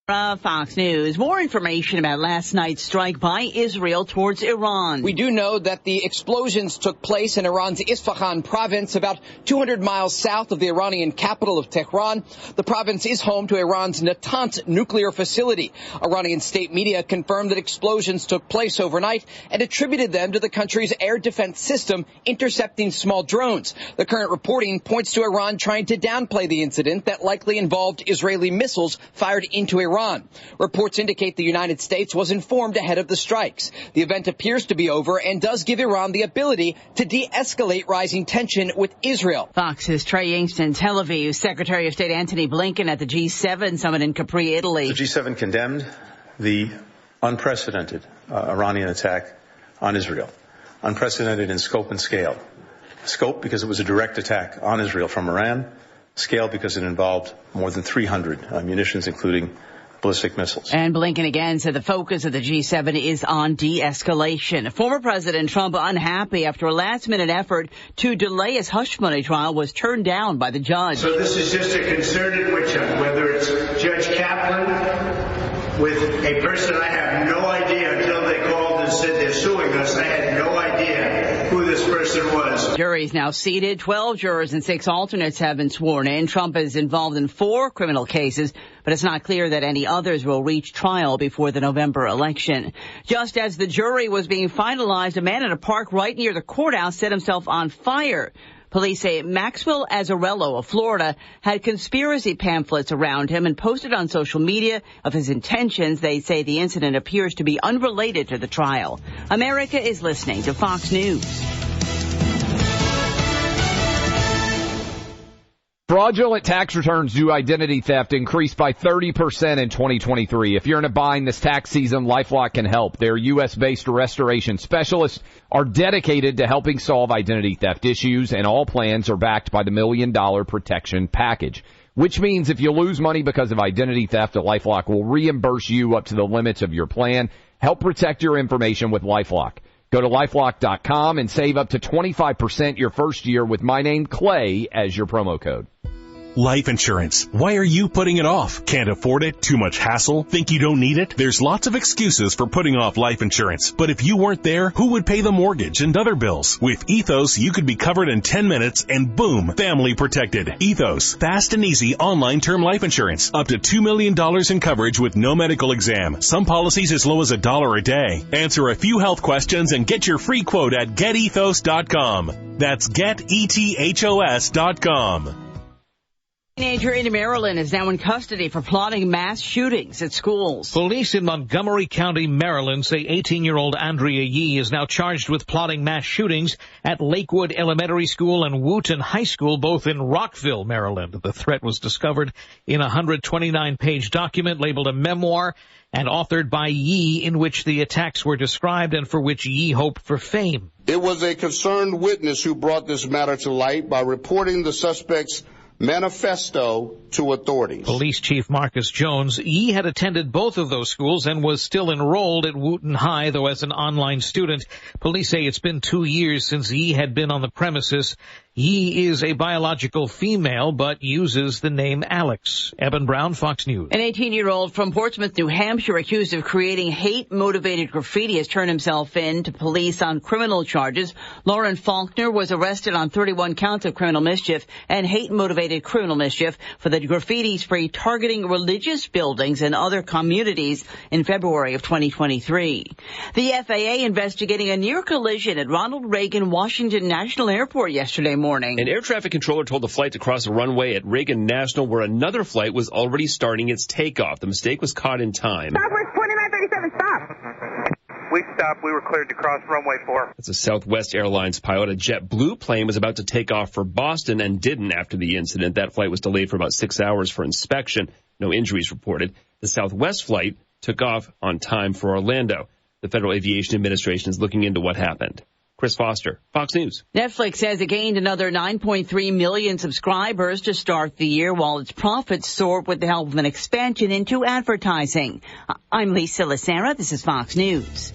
Fox News. More information about last night's strike by Israel towards Iran. We do know that the explosions took place in Iran's Isfahan province, about 200 miles south of the Iranian capital of Tehran. The province is home to Iran's Natanz nuclear facility. Iranian state media confirmed that explosions took place overnight and attributed them to the country's air defense system intercepting small drones. The current reporting points to Iran trying to downplay the incident that likely involved Israeli missiles fired into Iran. Reports indicate the United States was informed ahead of the strikes. The event appears to be over and does give Iran the ability to de-escalate rising tension with Israel. Fox's Trey Yingst in Tel Aviv. Secretary of State Antony Blinken at the G7 summit in Capri, Italy. The G7 condemned the unprecedented Iranian attack on Israel. Unprecedented in scope and scale. Scope because it was a direct attack on Israel from Iran. Scale because it involved more than 300 munitions, including ballistic missiles. And Blinken again said the focus of the G7 is on de-escalation. Former President Trump unhappy after a last-minute effort to delay his hush money trial was turned down by the judge. So this is just a concerted witch hunt, whether it's Judge Kaplan with a person I have no idea until they called and said they're suing us. I had no idea who this person was. Jury is now seated. 12 jurors and 6 alternates have been sworn in. Trump is involved in 4 criminal cases, but it's not clear that any others will reach trial before the November election. Just as the jury was being finalized, a man at a park right near the courthouse set himself on fire. Police say Maxwell Azzarello of Florida had conspiracy pamphlets around him and posted on social media of his intentions. They say the incident appears to be unrelated to the trial. America is listening to Fox News. Fraudulent tax returns due to identity theft increased by 30% in 2023. If you're in a bind this tax season, LifeLock can help. Their U.S.-based restoration specialists are dedicated to helping solve identity theft issues, and all plans are backed by the $1 Million Protection Package, which means if you lose money because of identity theft, LifeLock will reimburse you up to the limits of your plan. Help protect your information with LifeLock. Go to LifeLock.com and save up to 25% your first year with my name, Clay, as your promo code. Life insurance. Why are you putting it off? Can't afford it? Too much hassle? Think you don't need it? There's lots of excuses for putting off life insurance. But if you weren't there, who would pay the mortgage and other bills? With Ethos, you could be covered in 10 minutes and boom, family protected. Ethos. Fast and easy online term life insurance. Up to $2 million in coverage with no medical exam. Some policies as low as $1 a day. Answer a few health questions and get your free quote at getethos.com. That's getethos.com. Teenager in Maryland is now in custody for plotting mass shootings at schools. Police in Montgomery County, Maryland say 18-year-old Andrea Yee is now charged with plotting mass shootings at Lakewood Elementary School and Wooten High School, both in Rockville, Maryland. The threat was discovered in a 129-page document labeled a memoir and authored by Yee, in which the attacks were described and for which Yee hoped for fame. It was a concerned witness who brought this matter to light by reporting the suspect's manifesto to authorities. Police Chief Marcus Jones. Yee had attended both of those schools and was still enrolled at Wooten High, though as an online student. Police say it's been 2 years since Yee had been on the premises. Yee is a biological female, but uses the name Alex. Eben Brown, Fox News. An 18-year-old from Portsmouth, New Hampshire, accused of creating hate-motivated graffiti has turned himself in to police on criminal charges. Lauren Faulkner was arrested on 31 counts of criminal mischief and hate-motivated criminal mischief for the graffiti spree targeting religious buildings and other communities in February of 2023. The FAA investigating a near collision at Ronald Reagan Washington National Airport yesterday morning. An air traffic controller told the flight to cross a runway at Reagan National where another flight was already starting its takeoff. The mistake was caught in time. Southwest 2937, stop. We stopped. We were cleared to cross runway 4. That's a Southwest Airlines pilot. A JetBlue plane was about to take off for Boston and didn't after the incident. That flight was delayed for about 6 hours for inspection. No injuries reported. The Southwest flight took off on time for Orlando. The Federal Aviation Administration is looking into what happened. Chris Foster, Fox News. Netflix says it gained another 9.3 million subscribers to start the year, while its profits soared with the help of an expansion into advertising. I'm Lisa Lacera. This is Fox News.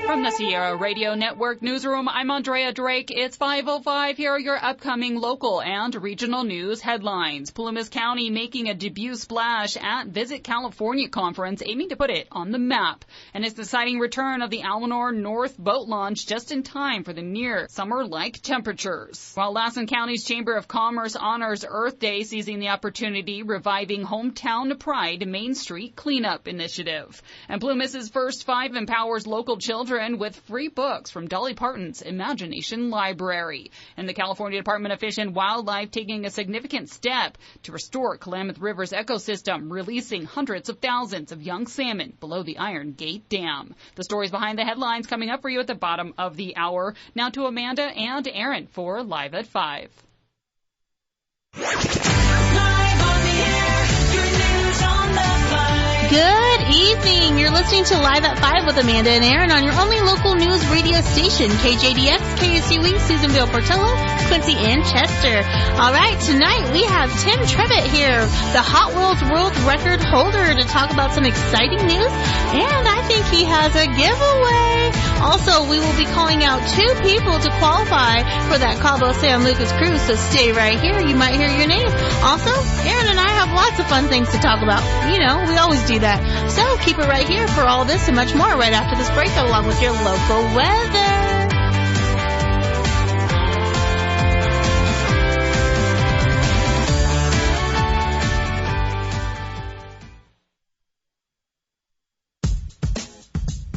From the Sierra Radio Network Newsroom, I'm Andrea Drake. It's 5:05. Here are your upcoming local and regional news headlines. Plumas County making a debut splash at Visit California conference, aiming to put it on the map. And it's the exciting return of the Almanor North boat launch just in time for the near summer-like temperatures. While Lassen County's Chamber of Commerce honors Earth Day, seizing the opportunity, reviving Hometown Pride Main Street Cleanup Initiative. And Plumas' First Five empowers local children with free books from Dolly Parton's Imagination Library. And the California Department of Fish and Wildlife taking a significant step to restore Klamath River's ecosystem, releasing hundreds of thousands of young salmon below the Iron Gate Dam. The stories behind the headlines coming up for you at the bottom of the hour. Now to Amanda and Aaron for Live at 5. Good evening. You're listening to Live at 5 with Amanda and Aaron on your only local news radio station, KJDX, KSUE, Susanville, Portillo, Quincy, and Chester. All right, tonight we have Tim Trevitt here, the Hot Wheels World Record holder, to talk about some exciting news, and I think he has a giveaway. Also, we will be calling out 2 people to qualify for that Cabo San Lucas cruise, so stay right here. You might hear your name. Also, Aaron and I have lots of fun things to talk about. You know, we always do that. So keep it right here for all this and much more right after this break, along with your local weather.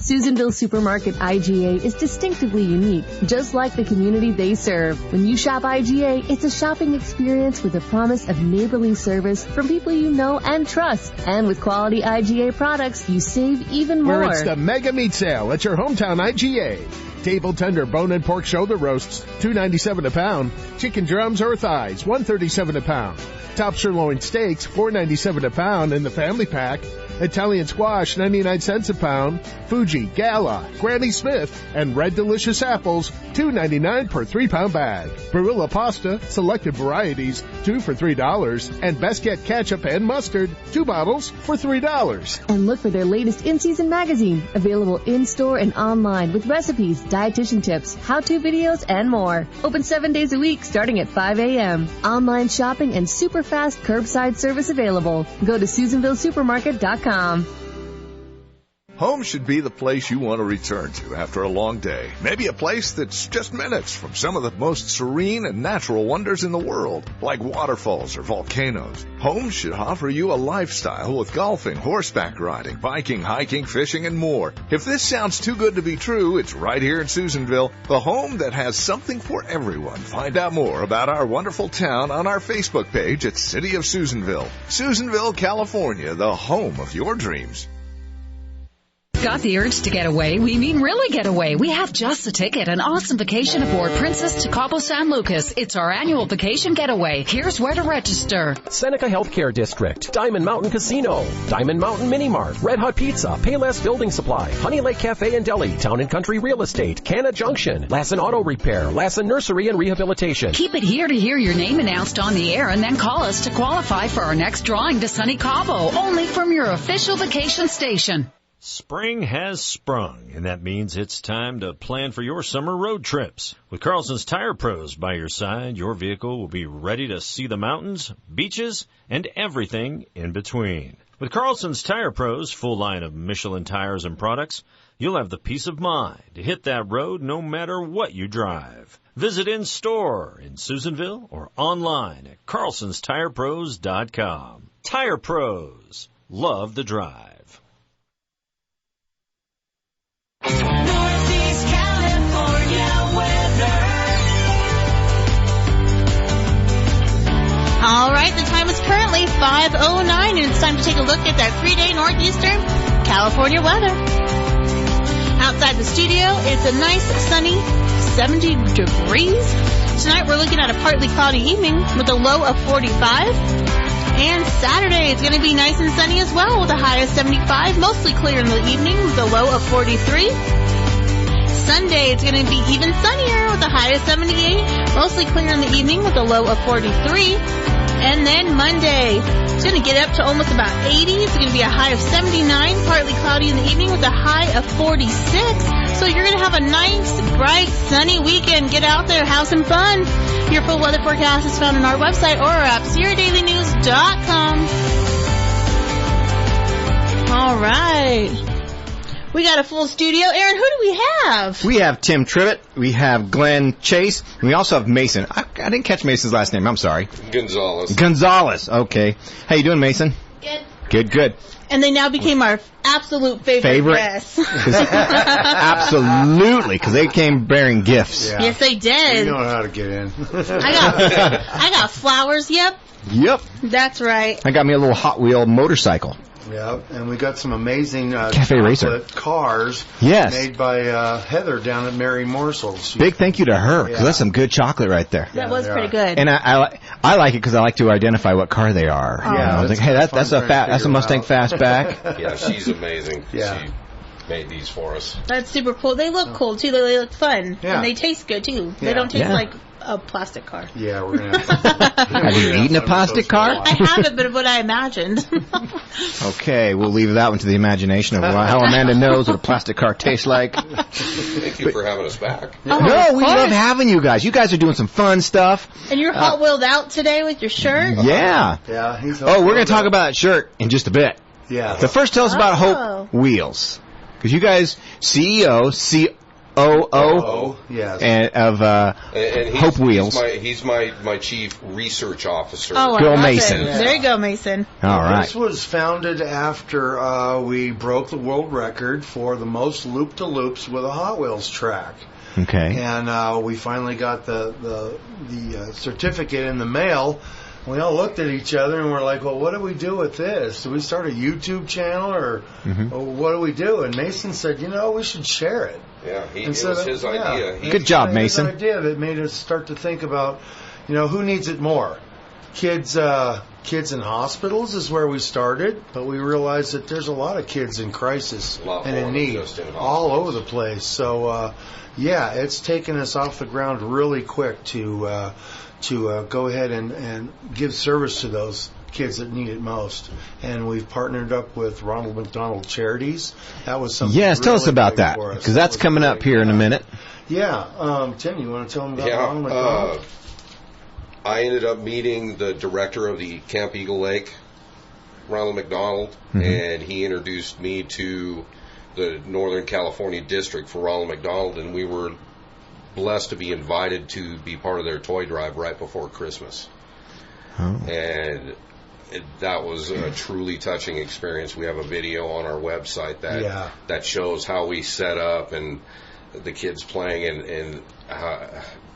Susanville Supermarket IGA is distinctively unique, just like the community they serve. When you shop IGA, it's a shopping experience with a promise of neighborly service from people you know and trust. And with quality IGA products, you save even more. Where it's the mega meat sale at your hometown IGA. Table tender bone and pork shoulder roasts, $2.97 a pound. Chicken drums or thighs, $1.37 a pound. Top sirloin steaks, $4.97 a pound in the family pack. Italian squash, 99 cents a pound. Fuji, Gala, Granny Smith, and Red Delicious apples, $2.99 per 3-pound bag. Barilla pasta, selected varieties, 2 for $3. And Best-Get ketchup and mustard, 2 bottles for $3. And look for their latest in-season magazine, available in-store and online with recipes, dietitian tips, how-to videos, and more. Open 7 days a week starting at 5 a.m. Online shopping and super fast curbside service available. Go to SusanvilleSupermarket.com. Home should be the place you want to return to after a long day. Maybe a place that's just minutes from some of the most serene and natural wonders in the world, like waterfalls or volcanoes. Home should offer you a lifestyle with golfing, horseback riding, biking, hiking, fishing, and more. If this sounds too good to be true, it's right here in Susanville, the home that has something for everyone. Find out more about our wonderful town on our Facebook page at City of Susanville. Susanville, California, the home of your dreams. Got the urge to get away? We mean really get away. We have just the ticket, an awesome vacation aboard Princess to Cabo San Lucas. It's our annual vacation getaway. Here's where to register. Seneca Healthcare District, Diamond Mountain Casino, Diamond Mountain Mini Mart, Red Hot Pizza, Payless Building Supply, Honey Lake Cafe and Deli, Town and Country Real Estate, Canna Junction, Lassen Auto Repair, Lassen Nursery and Rehabilitation. Keep it here to hear your name announced on the air and then call us to qualify for our next drawing to sunny Cabo, only from your official vacation station. Spring has sprung, and that means it's time to plan for your summer road trips. With Carlson's Tire Pros by your side, your vehicle will be ready to see the mountains, beaches, and everything in between. With Carlson's Tire Pros' full line of Michelin tires and products, you'll have the peace of mind to hit that road no matter what you drive. Visit in-store in Susanville or online at carlsonstirepros.com. Tire Pros. Love the drive. Northeast California weather. All right, the time is currently 5:09, and it's time to take a look at that 3-day northeastern California weather. Outside the studio, it's a nice, sunny 70 degrees. Tonight, we're looking at a partly cloudy evening with a low of 45. And Saturday, it's going to be nice and sunny as well with a high of 75, mostly clear in the evening with a low of 43. Sunday, it's going to be even sunnier with a high of 78, mostly clear in the evening with a low of 43. And then Monday, it's going to get up to almost about 80. It's going to be a high of 79, partly cloudy in the evening with a high of 46. So you're going to have a nice, bright, sunny weekend. Get out there, have some fun. Your full weather forecast is found on our website or our app, SierraDailyNews.com. All right. We got a full studio. Aaron, who do we have? We have Tim Trevitt. We have Glenn Chase. And we also have Mason. I didn't catch Mason's last name. I'm sorry. Gonzalez. Okay. How you doing, Mason? Good. Good. And they now became our absolute favorite guests. Absolutely, because they came bearing gifts. Yeah. Yes, they did. You know how to get in. I got flowers. Yep. That's right. I got me a little Hot Wheel motorcycle. Yeah, and we got some amazing Cafe Racer cars made by Heather down at Mary Morsel's. Big thank you to her, because that's some good chocolate right there. That was pretty good. And I like it because I like to identify what car they are. Oh. Yeah, I was like, hey, that's a Mustang Fastback. Yeah, she's amazing. Yeah. She made these for us. That's super cool. They look cool, too. They look fun. Yeah. And they taste good, too. They don't taste like a plastic car. Yeah, we're going to have you eaten a plastic car? I haven't, but what I imagined. Okay, we'll leave that one to the imagination of how Amanda knows what a plastic car tastes like. Thank you for having us back. We love having you guys. You guys are doing some fun stuff. And you're Hot Wheeled out today with your shirt? Yeah. Yeah. We're going to talk about that shirt in just a bit. Yeah. But first, tell us about Hope Wheels. Because you guys, CEO, COO, yes, and Hope Wheels. He's my chief research officer. Oh, Bill Mason. There you go, Mason. All right. This was founded after we broke the world record for the most loop-to-loops with a Hot Wheels track. Okay. And we finally got the certificate in the mail. We all looked at each other and we're like, well, what do we do with this? Do we start a YouTube channel or what do we do? And Mason said, we should share it. Yeah, it was his idea. Good job, Mason. His idea that made us start to think about, who needs it more? Kids in hospitals is where we started, but we realized that there's a lot of kids in crisis and in need all over the place. So, it's taken us off the ground really quick to go ahead and give service to those kids that need it most. And we've partnered up with Ronald McDonald Charities. That was something tell us about that, because that's coming up here in a minute. Yeah. Tim, you want to tell them about Ronald McDonald? I ended up meeting the director of the Camp Eagle Lake, Ronald McDonald, and he introduced me to the Northern California district for Ronald McDonald, and we were blessed to be invited to be part of their toy drive right before Christmas. And that was a truly touching experience. We have a video on our website that shows how we set up and the kids playing and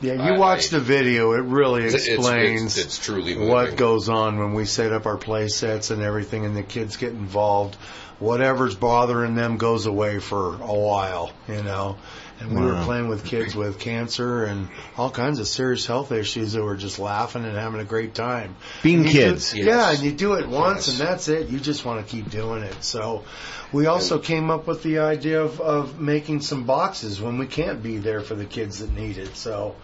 you watch the video. It really explains it's truly moving. What goes on when we set up our play sets and everything, and the kids get involved. Whatever's bothering them goes away for a while, And we were playing with kids with cancer and all kinds of serious health issues that were just laughing and having a great time. Being kids. And you do it once and that's it. You just want to keep doing it. So we also came up with the idea of making some boxes when we can't be there for the kids that need it. So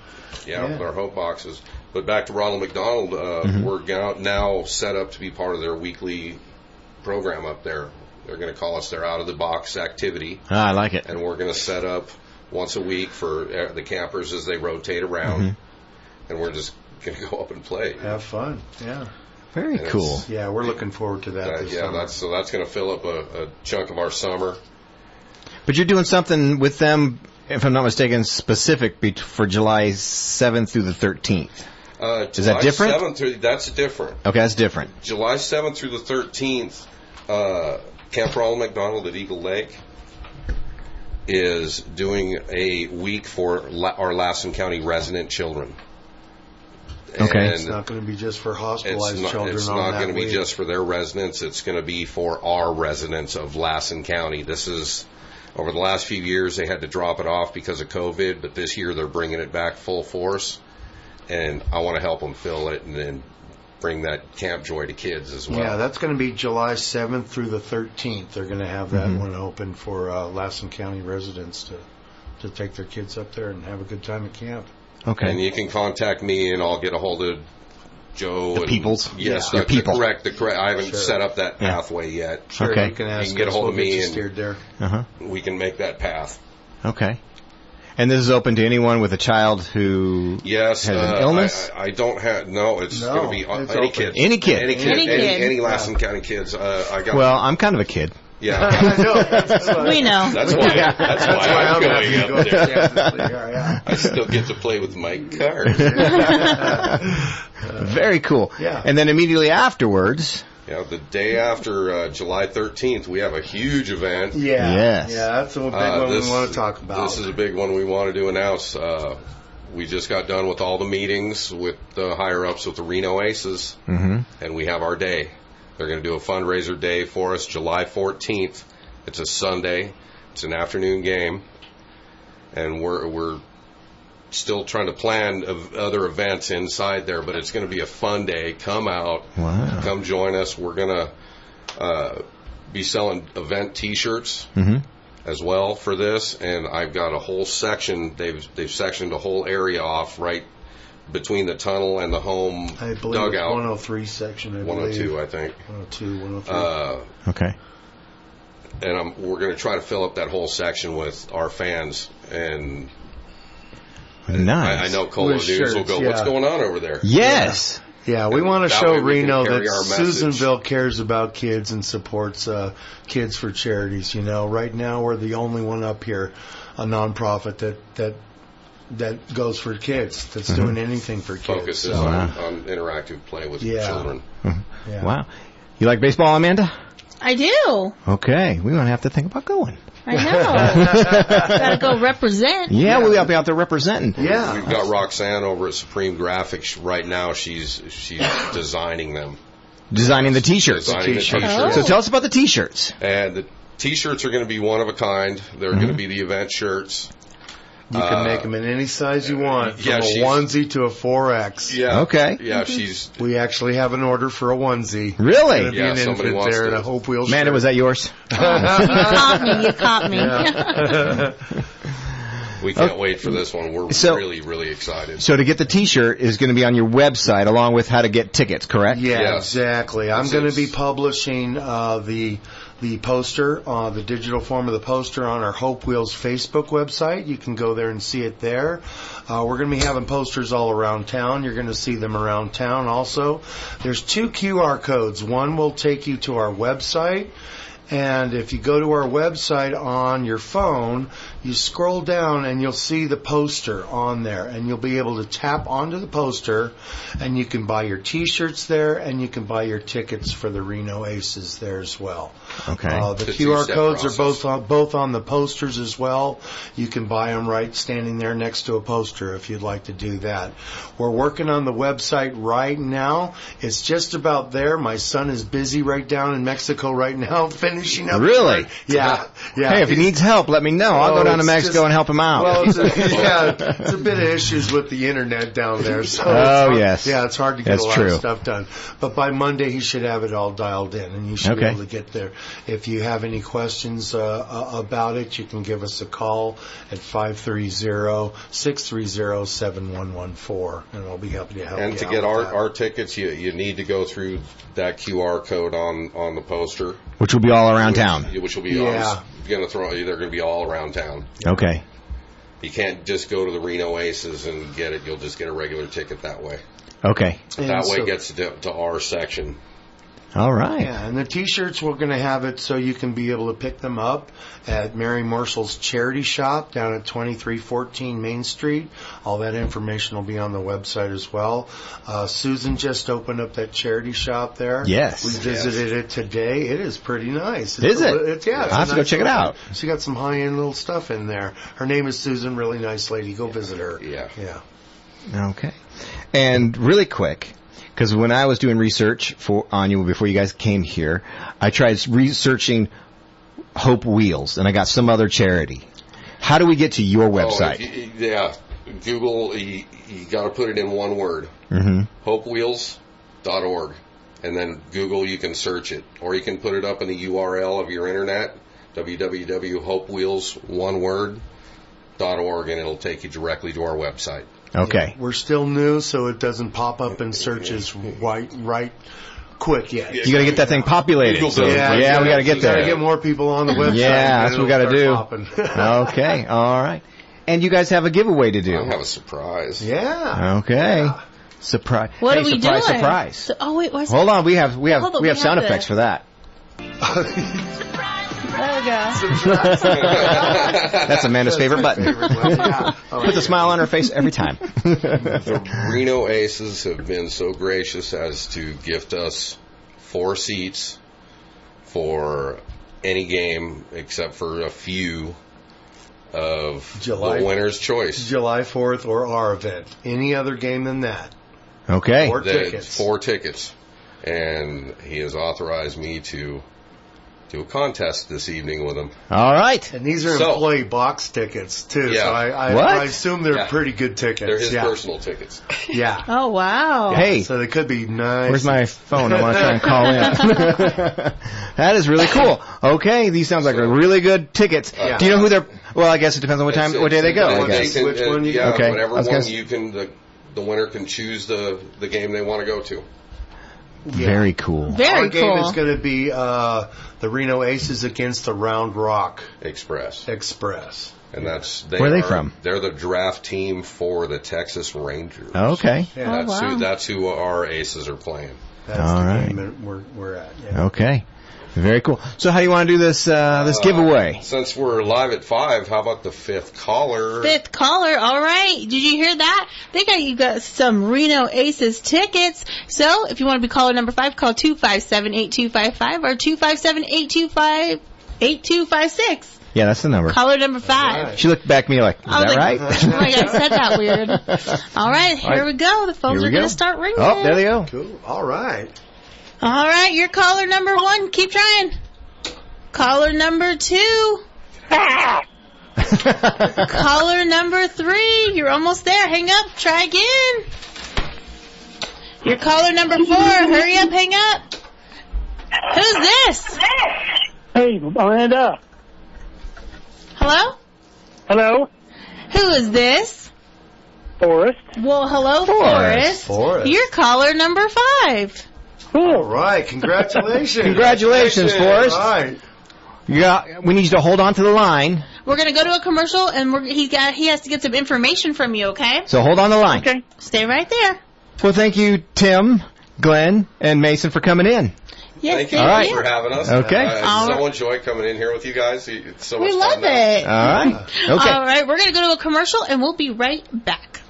our Hope boxes. But back to Ronald McDonald, we're now set up to be part of their weekly program up there. They're going to call us their out-of-the-box activity. I like it. And we're going to set up once a week for the campers as they rotate around. And we're just going to go up and play. Have fun, yeah. Very cool. Yeah, we're looking forward to that this summer. That's going to fill up a chunk of our summer. But you're doing something with them, if I'm not mistaken, specific for July 7th through the 13th. Is that different? That's different. Okay, that's different. July 7th through the 13th, Camp Ronald McDonald at Eagle Lake is doing a week for our Lassen County resident children. Okay. And it's not going to be just for hospitalized children. It's not going to be just for their residents. It's going to be for our residents of Lassen County. This is, over the last few years, they had to drop it off because of COVID, but this year they're bringing it back full force. And I want to help them fill it and then bring that camp joy to kids as well. Yeah, that's going to be July 7th through the 13th. They're going to have that one open for Lassen County residents to take their kids up there and have a good time at camp. Okay. And you can contact me and I'll get a hold of Joe. The Peoples? Yes, the people. Correct. I haven't set up that pathway yet. Sure, okay. You can ask you can get a hold of me and steered there. we can make that path. Okay. And this is open to anyone with a child who has an illness? I don't have, it's going to be any kid. Any kid. Any Lassen County kids. Well, I'm kind of a kid. Yeah. I know. We know. That's why I'm going up there. I still get to play with my cards. Very cool. Yeah. And then immediately afterwards... Yeah, the day after July 13th, we have a huge event. Yeah. Yes. Yeah, that's a big one we want to talk about. This is a big one we wanted to announce. We just got done with all the meetings with the higher-ups with the Reno Aces, and we have our day. They're going to do a fundraiser day for us July 14th. It's a Sunday. It's an afternoon game. And we're still trying to plan other events inside there, but it's going to be a fun day. Come out. Wow. Come join us. We're going to be selling event T-shirts as well for this, and I've got a whole section. They've sectioned a whole area off right between the tunnel and the home I believe dugout. It's 103 section, I 102, believe. I think. 102, 103. Okay. And we're going to try to fill up that whole section with our fans. And nice. I know Cola News will go, what's going on over there? Yes. Yeah, we want to that show way we can Reno carry that our message. Susanville cares about kids and supports kids for charities. You know, right now we're the only one up here, a nonprofit that goes for kids, that's doing anything for kids. Focuses on interactive play with children. Yeah. Wow. You like baseball, Amanda? I do. Okay. We're going to have to think about going. I know. Gotta go represent. Yeah, we'll be out there representing. Yeah. We've got Roxanne over at Supreme Graphics right now. She's designing them. Designing the T-shirts. Designing the T-shirts. So tell us about the T-shirts. And the T-shirts are going to be one of a kind. They're going to be the event shirts. You can make them in any size you want, from a onesie to a 4X. Yeah. Okay. Yeah, We actually have an order for a onesie. Really? Yeah, an somebody infant wants there to. and a Hope Wheels Amanda, shirt. was that yours? You caught me. We can't wait for this one. We're really, really excited. So to get the T-shirt is going to be on your website along with how to get tickets, correct? Yeah, Yes. exactly. I'm going to be publishing the poster, the digital form of the poster on our Hope Wheels Facebook website. You can go there and see it there. We're going to be having posters all around town. You're going to see them around town also. There's 2 QR codes. One will take you to our website. And if you go to our website on your phone, you scroll down and you'll see the poster on there. And you'll be able to tap onto the poster, and you can buy your T-shirts there, and you can buy your tickets for the Reno Aces there as well. Okay. The QR codes are both on the posters as well. You can buy them right standing there next to a poster if you'd like to do that. We're working on the website right now. It's just about there. My son is busy right down in Mexico right now finishing up. Really? Yeah. Hey, if he needs help, let me know. I'll go down to Mexico and help him out. Well, it's a bit of issues with the internet down there. So yes. Yeah, it's hard to get a lot of stuff done. But by Monday, he should have it all dialed in, and you should be able to get there. If you have any questions about it, you can give us a call at 530-630-7114, and we'll be happy to help you out. And to get our tickets, you need to go through that QR code on the poster. Which will be all around town. Which will be they're going to be all around town. Okay. You can't just go to the Reno Aces and get it. You'll just get a regular ticket that way. Okay. That way it gets to our section. All right. Yeah, and the T-shirts, we're going to have it so you can be able to pick them up at Mary Marshall's charity shop down at 2314 Main Street. All that information will be on the website as well. Susan just opened up that charity shop there. Yes. We visited it today. It is pretty nice. Is it? I'll have to go check it out. She got some high-end little stuff in there. Her name is Susan, really nice lady. Go visit her. Yeah. Okay. And really quick, because when I was doing research on you before you guys came here, I tried researching Hope Wheels, and I got some other charity. How do we get to your website? Google, you got to put it in one word. HopeWheels.org. And then Google, you can search it. Or you can put it up in the URL of your internet, www.hopewheels.org, and it'll take you directly to our website. Okay. Yeah, we're still new, so it doesn't pop up in searches right quick yet. You got to get that thing populated. So, we got to get there. Got to get more people on the website. Yeah, that's what we got to do. Okay, all right. And you guys have a giveaway to do. I have a surprise. Yeah. Okay. Surprise. What are we doing? Surprise. So, oh wait, what's Hold on, we have sound effects for that. There we go. That's Amanda's favorite button. Puts a smile on her face every time. The Reno Aces have been so gracious as to gift us 4 seats for any game except for a few of the winner's choice. July 4th or our event. Any other game than that. Okay. 4 tickets. 4 tickets. And he has authorized me to do a contest this evening with him. All right. And these are employee box tickets, too. Yeah. So I assume they're pretty good tickets. They're his personal tickets. Yeah. Oh, wow. Yeah, hey. So they could be nice. Where's my phone? I want to try and call in. That is really cool. Okay. These sounds like really good tickets. Do you know who they're... Well, I guess it depends on what day they go. I guess. Which one you okay. Whatever one you can... The winner can choose the game they want to go to. Yeah. Very cool. Our game is going to be the Reno Aces against the Round Rock Express. And where are they from? They're the draft team for the Texas Rangers. Okay. Yeah. That's who our Aces are playing. That's the game that we're at. Yeah. Okay. Very cool. So how do you want to do this giveaway? Since we're live at 5, how about the 5th caller? 5th caller, all right. Did you hear that? You got some Reno Aces tickets. So if you want to be caller number 5, call 257-8255 or 257-825-8256. Yeah, that's the number. Caller number 5. Right. She looked back at me like, is that right? Oh my God, I said that weird. All right, here we go. The phones are going to start ringing. Oh, there they go. Cool. All right. All right, you're caller number 1. Keep trying. Caller number 2. Caller number 3. You're almost there. Hang up. Try again. You're caller number 4. Hurry up. Hang up. Who's this? Hey, Amanda. Hello? Hello? Who is this? Forrest. Well, hello, Forrest. You're caller number 5. All right, congratulations. Congratulations, Forrest. All right. Yeah, we need you to hold on to the line. We're going to go to a commercial, and he has to get some information from you, okay? So hold on the line. Okay. Stay right there. Well, thank you, Tim, Glenn, and Mason for coming in. Yes, thank you for having us. Okay. I so enjoy coming in here with you guys. It's so much we fun. love it. All right. Okay. All right, we're going to go to a commercial, and we'll be right back.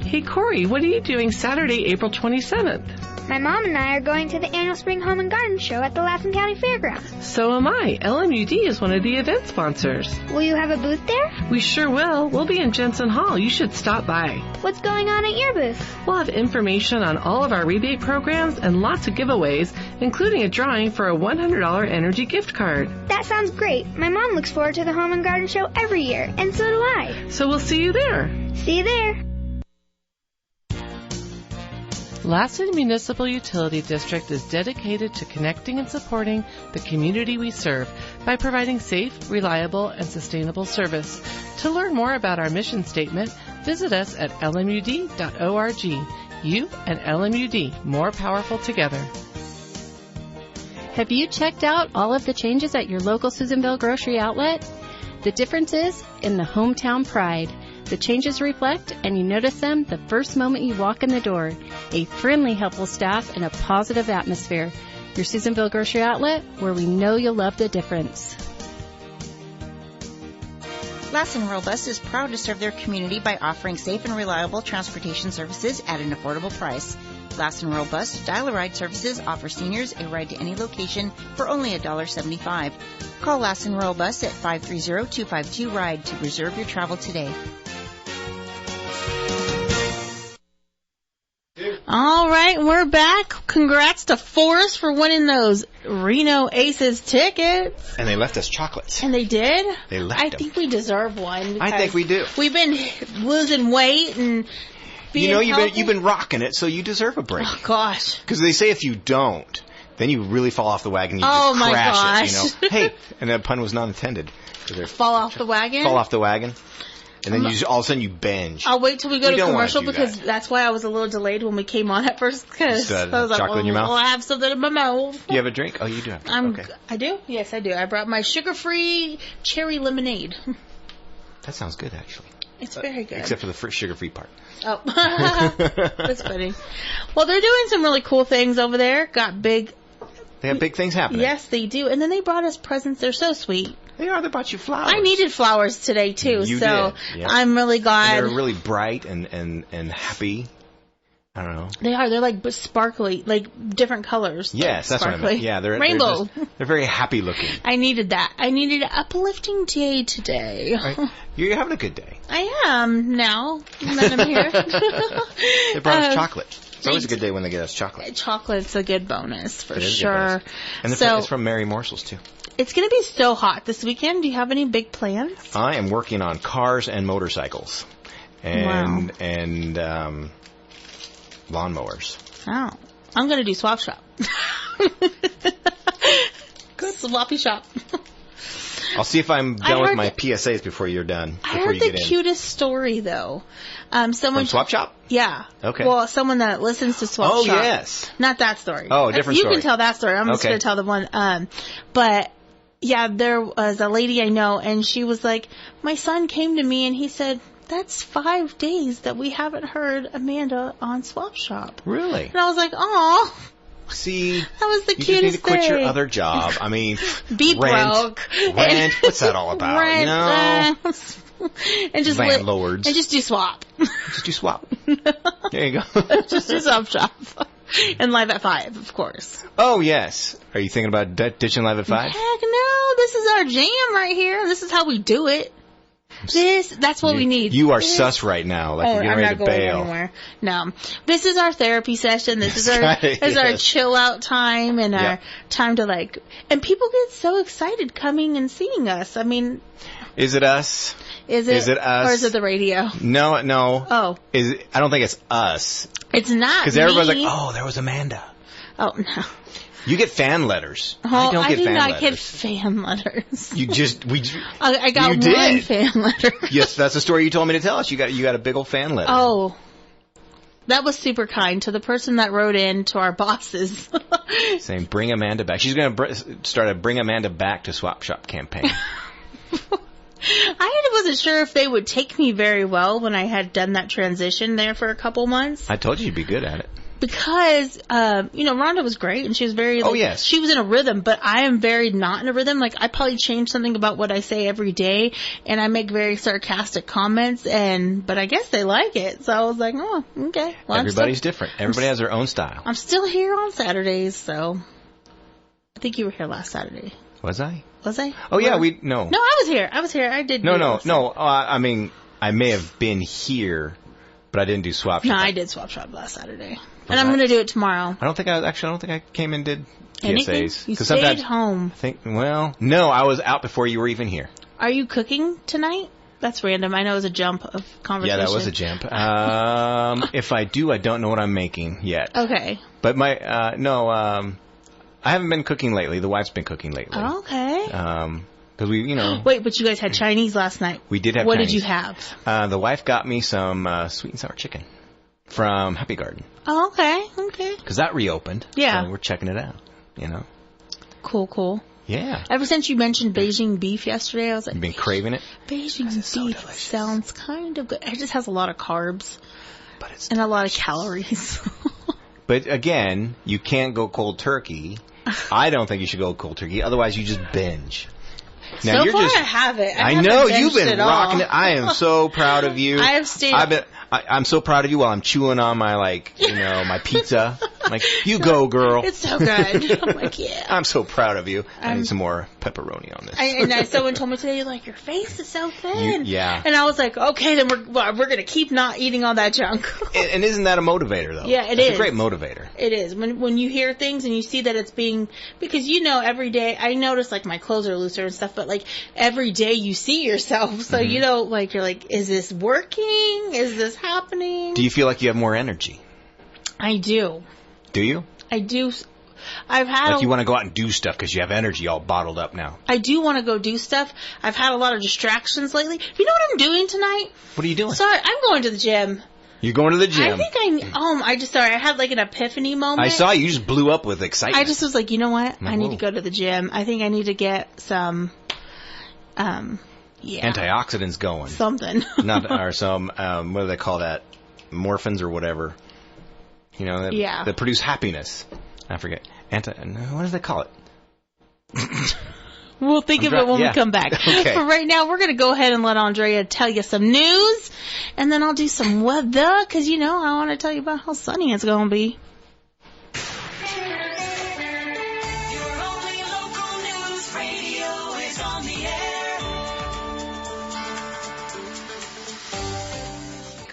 Hey, Corey, what are you doing Saturday, April 27th? My mom and I are going to the annual Spring Home and Garden Show at the Lassen County Fairgrounds. So am I. LMUD is one of the event sponsors. Will you have a booth there? We sure will. We'll be in Jensen Hall. You should stop by. What's going on at your booth? We'll have information on all of our rebate programs and lots of giveaways, including a drawing for a $100 energy gift card. That sounds great. My mom looks forward to the Home and Garden Show every year, and so do I. So we'll see you there. See you there. Lassen Municipal Utility District is dedicated to connecting and supporting the community we serve by providing safe, reliable, and sustainable service. To learn more about our mission statement, visit us at lmud.org. You and LMUD, more powerful together. Have you checked out all of the changes at your local Susanville grocery outlet? The difference is in the hometown pride. The changes reflect, and you notice them the first moment you walk in the door. A friendly, helpful staff and a positive atmosphere. Your Susanville Grocery Outlet, where we know you'll love the difference. Lassen Rural Bus is proud to serve their community by offering safe and reliable transportation services at an affordable price. Lassen Rural Bus dial-a-ride services offer seniors a ride to any location for only $1.75. Call Lassen Rural Bus at 530-252-RIDE to reserve your travel today. All right, we're back. Congrats to Forrest for winning those Reno Aces tickets. And they left us chocolates. And they did? They left I them. think we deserve one. I think we do. We've been losing weight and being you've been rocking it, so you deserve a break. Oh, gosh. Because they say if you don't, then you really fall off the wagon. You Oh, just my crash gosh. it, Hey, and that pun was not intended. Fall off the wagon? Fall off the wagon. And then all of a sudden you binge. I'll wait till we go to commercial because that. that's why I was a little delayed when we came on at first. Because I was like, chocolate in your mouth? I have something in my mouth. Do you have a drink? Oh, you do have a drink. Okay. I do? Yes, I do. I brought my sugar-free cherry lemonade. That sounds good, actually. It's very good. Except for the sugar-free part. Oh. That's funny. Well, they're doing some really cool things over there. They have big things happening. Yes, they do. And then they brought us presents. They're so sweet. They are. They brought you flowers. I needed flowers today, too. You so did. Yep. I'm really glad. And they're really bright and happy. I don't know. They are. They're like sparkly, like different colors. Yes, that's sparkly. what I meant. Yeah, they're rainbow. They're very happy looking. I needed that. I needed an uplifting day today. Right. You're having a good day. I am now that I'm here. They brought us chocolate. It's always a good day when they get us chocolate. Chocolate's a good bonus for sure. And it's from Mary Morsels too. It's going to be so hot this weekend. Do you have any big plans? I am working on cars and motorcycles, and lawnmowers. Oh, I'm going to do swap shop. Good swappy shop. I'll see if I'm done with my PSAs before you're done. I heard the cutest story though. Someone from Swap Shop? Yeah. Okay. Well, someone that listens to Swap Shop. Oh yes. Not that story. Oh, a different story. You can tell that story. I'm just going to tell the one. But yeah, there was a lady I know, and she was like, my son came to me and he said, that's 5 days that we haven't heard Amanda on Swap Shop. Really? And I was like, aw. See, that was the cutest you just need to quit thing. your other job. I mean, be broke. Rent. What's that all about? Rent, you know, and just landlords. And just do swap. Just do swap. There you go. Just do Swap Shop. And Live at 5, of course. Oh yes. Are you thinking about ditching Live at 5? Heck no! This is our jam right here. This is how we do it. That's what we need. You are sus right now, like you're getting ready to bail. I'm not going anywhere. No, this is our therapy session. This is our chill out time and our time to and people get so excited coming and seeing us. I mean, is it us? Is it us? Or is it the radio? No. Oh, I don't think it's us. It's not because everybody's like, oh, there was Amanda. Oh no. You get fan letters. Oh, I don't get fan letters. I do not get fan letters. I got one fan letter. Yes, that's the story you told me to tell us. You got a big old fan letter. Oh, that was super kind to the person that wrote in to our bosses. Saying, bring Amanda back. She's going to start a Bring Amanda Back to Swap Shop campaign. I wasn't sure if they would take me very well when I had done that transition there for a couple months. I told you you'd be good at it. Because, Rhonda was great and she was very, yes. She was in a rhythm, but I am very not in a rhythm. Like, I probably change something about what I say every day and I make very sarcastic comments but I guess they like it. So I was like, oh, okay. Well, everybody's different. Everybody has their own style. I'm still here on Saturdays, so I think you were here last Saturday. Was I? Was I? Oh, yeah, No, no. I was here. I did. No. I mean, I may have been here, but I didn't do Swap Shop. No, I did Swap Shop last Saturday. And I'm going to do it tomorrow. I don't think I came and did PSAs. Anything? You stayed home. No, I was out before you were even here. Are you cooking tonight? That's random. I know it was a jump of conversation. Yeah, that was a jump. If I do, I don't know what I'm making yet. Okay. But I haven't been cooking lately. The wife's been cooking lately. Okay. Because we, Wait, but you guys had Chinese last night. We did have What Chinese. did you have? The wife got me some sweet and sour chicken from Happy Garden. Oh, okay. Because that reopened. Yeah. So we're checking it out, Cool. Yeah. Ever since you mentioned Beijing beef yesterday, I was like... You've been craving it? Beijing beef sounds kind of good. It just has a lot of carbs. And a lot of calories. But again, you can't go cold turkey. I don't think you should go cold turkey. Otherwise, you just binge. Now, so far, I have it. I know you've been rocking it. I am so proud of you. I have stayed. I'm so proud of you while I'm chewing on my my pizza. I'm like, you go, girl. It's so good. I'm like, yeah. I'm so proud of you. I need some more pepperoni on this. Someone told me today, your face is so thin. Yeah. And I was like, okay, then we're going to keep not eating all that junk. And isn't that a motivator, though? Yeah, it is. It's a great motivator. It is. When you hear things and you see that it's being, because every day, I notice my clothes are looser and stuff, but every day you see yourself. So, you're like, is this working? Is this happening? Do you feel like you have more energy? I do. Do you? I do. I've had like you want to go out and do stuff because you have energy all bottled up now. I do want to go do stuff. I've had a lot of distractions lately. You know what I'm doing tonight? What are you doing? Sorry, I'm going to the gym. You're going to the gym. I think I had like an epiphany moment. I saw you just blew up with excitement. I just was like, you know what? I need to go to the gym. I think I need to get some, antioxidants going. Something. Or some, what do they call that? Morphins or whatever. You know, that produce happiness. I forget. What do they call it? We'll think of it when we come back. Okay. But right now, we're going to go ahead and let Andrea tell you some news, and then I'll do some weather, because, I want to tell you about how sunny it's going to be. Your only local news radio is on the air.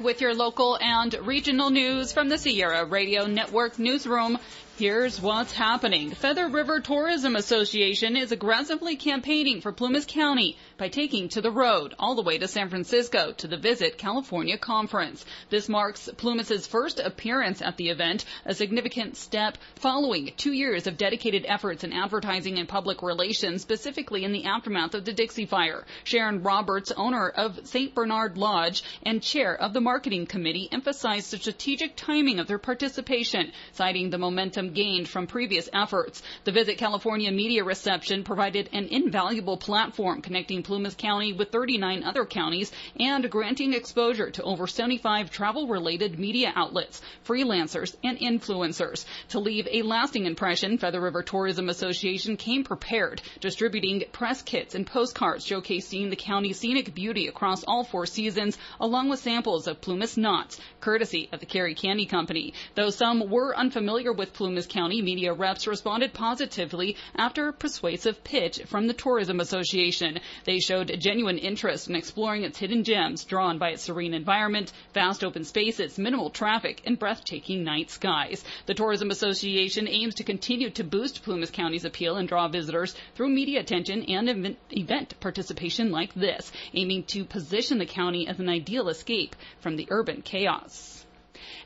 With your local and regional news from the Sierra Radio Network newsroom, here's what's happening. Feather River Tourism Association is aggressively campaigning for Plumas County by taking to the road all the way to San Francisco to the Visit California Conference. This marks Plumas' first appearance at the event, a significant step following 2 years of dedicated efforts in advertising and public relations, specifically in the aftermath of the Dixie Fire. Sharon Roberts, owner of St. Bernard Lodge and chair of the marketing committee, emphasized the strategic timing of their participation, citing the momentum gained from previous efforts. The Visit California media reception provided an invaluable platform connecting Plumas County with 39 other counties and granting exposure to over 75 travel-related media outlets, freelancers, and influencers. To leave a lasting impression, Feather River Tourism Association came prepared, distributing press kits and postcards showcasing the county's scenic beauty across all 4 seasons, along with samples of Plumas knots, courtesy of the Carey Candy Company. Though some were unfamiliar with Plumas County, media reps responded positively after a persuasive pitch from the Tourism Association. They showed genuine interest in exploring its hidden gems, drawn by its serene environment, vast open spaces, minimal traffic, and breathtaking night skies. The Tourism Association aims to continue to boost Plumas County's appeal and draw visitors through media attention and event participation like this, aiming to position the county as an ideal escape from the urban chaos.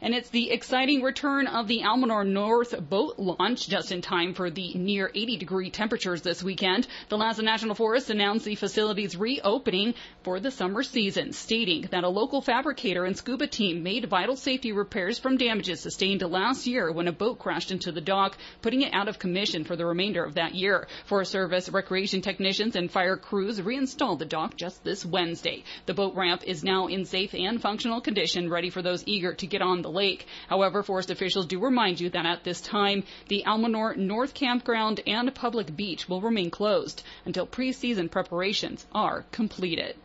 And it's the exciting return of the Almanor North boat launch just in time for the near 80-degree temperatures this weekend. The Lassen National Forest announced the facility's reopening for the summer season, stating that a local fabricator and scuba team made vital safety repairs from damages sustained last year when a boat crashed into the dock, putting it out of commission for the remainder of that year. Forest Service recreation technicians and fire crews reinstalled the dock just this Wednesday. The boat ramp is now in safe and functional condition, ready for those eager to get on the lake. However, forest officials do remind you that at this time, the Almanor North Campground and public beach will remain closed until pre-season preparations are completed.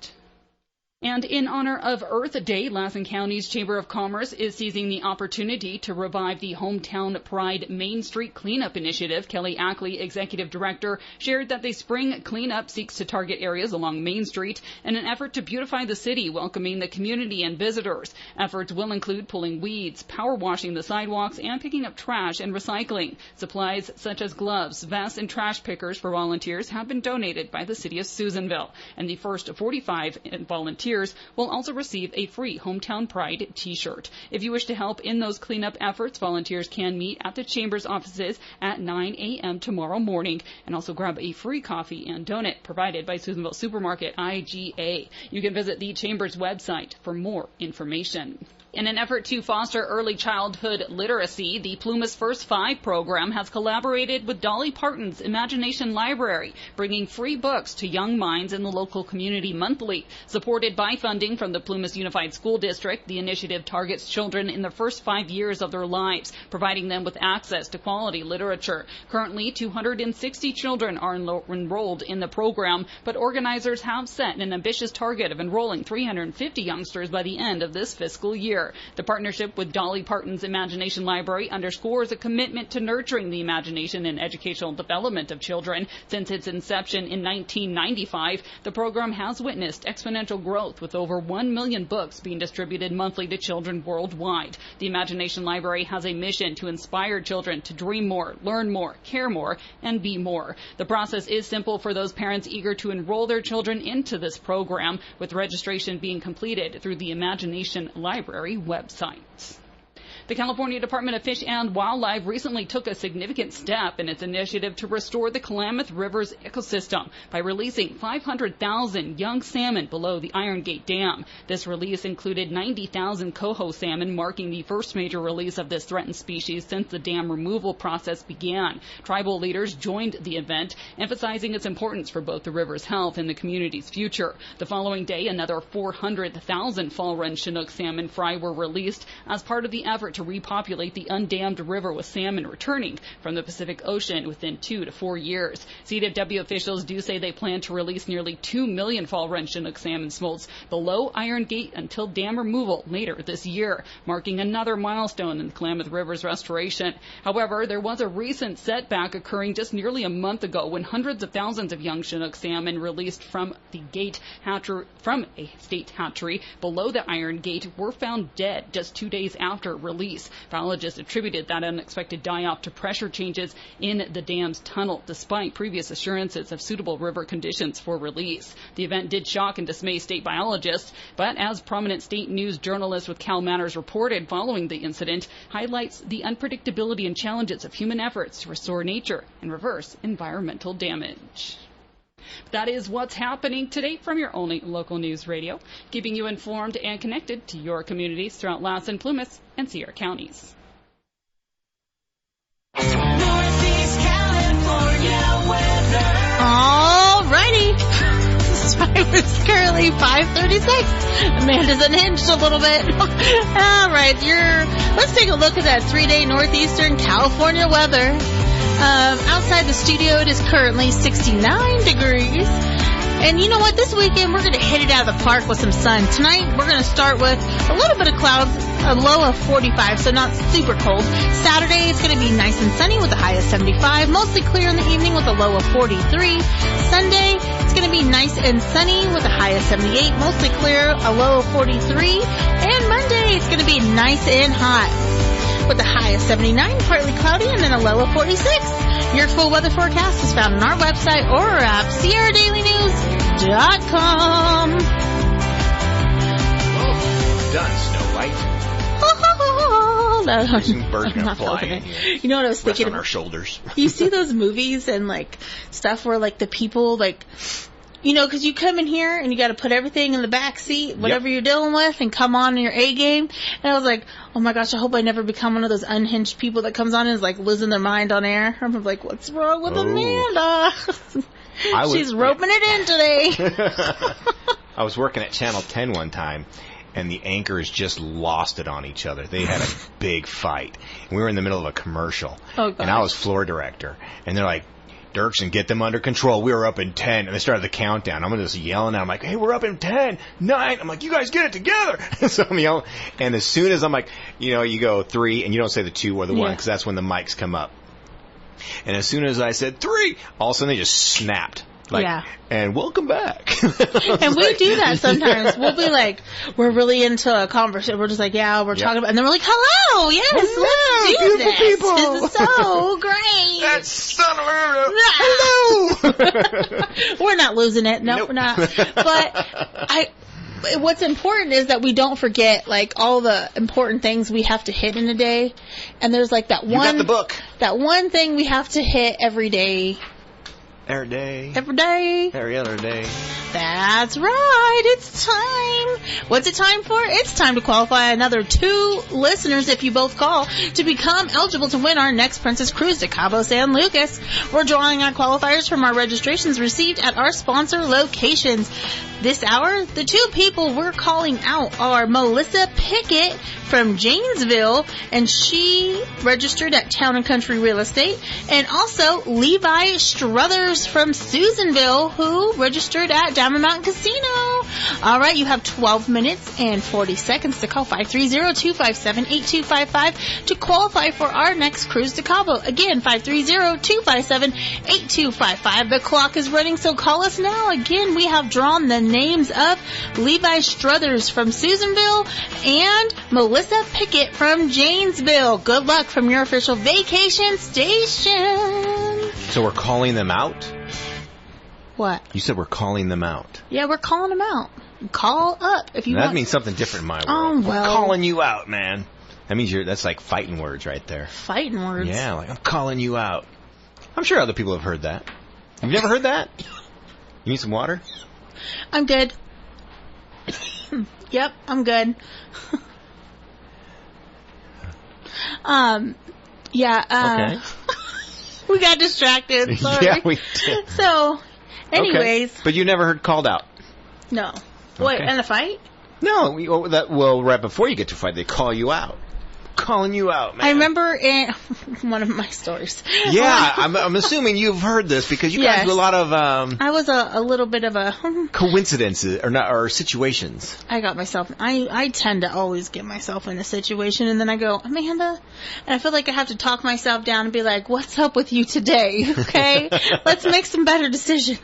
And in honor of Earth Day, Lassen County's Chamber of Commerce is seizing the opportunity to revive the Hometown Pride Main Street Cleanup Initiative. Kelly Ackley, Executive Director, shared that the spring cleanup seeks to target areas along Main Street in an effort to beautify the city, welcoming the community and visitors. Efforts will include pulling weeds, power washing the sidewalks, and picking up trash and recycling. Supplies such as gloves, vests, and trash pickers for volunteers have been donated by the city of Susanville. And the first 45 volunteers will also receive a free Hometown Pride t-shirt. If you wish to help in those cleanup efforts, volunteers can meet at the Chamber's offices at 9 a.m. tomorrow morning and also grab a free coffee and donut provided by Susanville Supermarket IGA. You can visit the Chamber's website for more information. In an effort to foster early childhood literacy, the Plumas First 5 program has collaborated with Dolly Parton's Imagination Library, bringing free books to young minds in the local community monthly. Supported by funding from the Plumas Unified School District, the initiative targets children in the first 5 years of their lives, providing them with access to quality literature. Currently, 260 children are enrolled in the program, but organizers have set an ambitious target of enrolling 350 youngsters by the end of this fiscal year. The partnership with Dolly Parton's Imagination Library underscores a commitment to nurturing the imagination and educational development of children. Since its inception in 1995, the program has witnessed exponential growth, with over 1 million books being distributed monthly to children worldwide. The Imagination Library has a mission to inspire children to dream more, learn more, care more, and be more. The process is simple for those parents eager to enroll their children into this program, with registration being completed through the Imagination Library website. The California Department of Fish and Wildlife recently took a significant step in its initiative to restore the Klamath River's ecosystem by releasing 500,000 young salmon below the Iron Gate Dam. This release included 90,000 coho salmon, marking the first major release of this threatened species since the dam removal process began. Tribal leaders joined the event, emphasizing its importance for both the river's health and the community's future. The following day, another 400,000 fall run Chinook salmon fry were released as part of the effort to repopulate the undammed river with salmon returning from the Pacific Ocean within 2 to 4 years. CWW officials do say they plan to release nearly 2 million fall run Chinook salmon smolts below Iron Gate until dam removal later this year, marking another milestone in the Klamath River's restoration. However, there was a recent setback occurring just nearly a month ago when hundreds of thousands of young Chinook salmon released from the gate hatchery, from a state hatchery below the Iron Gate were found dead just 2 days after release. Biologists attributed that unexpected die-off to pressure changes in the dam's tunnel, despite previous assurances of suitable river conditions for release. The event did shock and dismay state biologists, but as prominent state news journalist with Cal Matters reported following the incident, highlights the unpredictability and challenges of human efforts to restore nature and reverse environmental damage. That is what's happening today from your only local news radio, keeping you informed and connected to your communities throughout Lassen, Plumas, and Sierra counties. Northeast California weather. Alrighty. It's currently 5:36. Amanda's unhinged a little bit. All right, let's take a look at that 3-day northeastern California weather. Outside the studio, it is currently 69 degrees. And you know what? This weekend, we're going to hit it out of the park with some sun. Tonight, we're going to start with a little bit of clouds, a low of 45, so not super cold. Saturday, it's going to be nice and sunny with a high of 75, mostly clear in the evening with a low of 43. Sunday, it's going to be nice and sunny with a high of 78, mostly clear, a low of 43. And Monday, it's going to be nice and hot with a high of 79, partly cloudy, and then a low of 46. Your full weather forecast is found on our website or our app, SierraDailyNews.com. Done, Snow White. Some birds are gonna fly in here. You know what I was thinking? On our shoulders. You see those movies and like stuff where like the people like, you know, because you come in here and you got to put everything in the back seat, whatever you're dealing with, and come on in your A game. And I was like, oh my gosh, I hope I never become one of those unhinged people that comes on and is like losing their mind on air. I'm like, what's wrong with Amanda? She's roping it in today. I was working at Channel 10 one time, and the anchors just lost it on each other. They had a big fight. We were in the middle of a commercial, and I was floor director, and they're like, Dirksen, get them under control. We were up in 10. And they started the countdown. I'm just yelling at them. I'm like, hey, we're up in 10, 9. I'm like, you guys get it together. So I'm yelling. And as soon as I'm like, you know, you go 3, and you don't say the 2 or the 1, because that's when the mics come up. And as soon as I said 3, all of a sudden they just snapped. Like, and welcome back. And we do that sometimes. We'll be like, we're really into a conversation. We're just like, we're talking about, and then we're like, hello, let's do this. People. This is so great. That son of a... Hello. We're not losing it. No, nope. We're not. But what's important is that we don't forget like all the important things we have to hit in a day. And there's like that one. You got the book. That one thing we have to hit every day. Every day. Every day. Every other day. That's right. It's time. What's it time for? It's time to qualify another 2 listeners, if you both call, to become eligible to win our next Princess Cruise to Cabo San Lucas. We're drawing out qualifiers from our registrations received at our sponsor locations. This hour, the 2 people we're calling out are Melissa Pickett from Janesville, and she registered at Town and Country Real Estate, and also Levi Struthers from Susanville, who registered at Diamond Mountain Casino. All right, you have 12 minutes and 40 seconds to call 530-257-8255 to qualify for our next cruise to Cabo. Again, 530-257-8255. The clock is running, so call us now. Again, we have drawn the names of Levi Struthers from Susanville and Melissa Pickett from Janesville. Good luck from your official vacation station. So we're calling them out? What? You said we're calling them out. Yeah, we're calling them out. Call up if you want. That means something different in my world. Oh, well. We're calling you out, man. That means that's like fighting words right there. Fighting words? Yeah, like I'm calling you out. I'm sure other people have heard that. You've never heard that? You need some water? I'm good. Yep, I'm good. Okay. We got distracted. Sorry. Yeah, we did. So, anyways. Okay. But you never heard called out? No. Wait, Okay. in a fight? No. Right before you get to fight, they call you out. Calling you out, man. I remember in one of my stories. Yeah, I'm assuming you've heard this because you guys do a lot of I was a little bit of a coincidences or situations. I got myself. I tend to always get myself in a situation, and then I go, Amanda, and I feel like I have to talk myself down and be like, "What's up with you today? Okay, let's make some better decisions."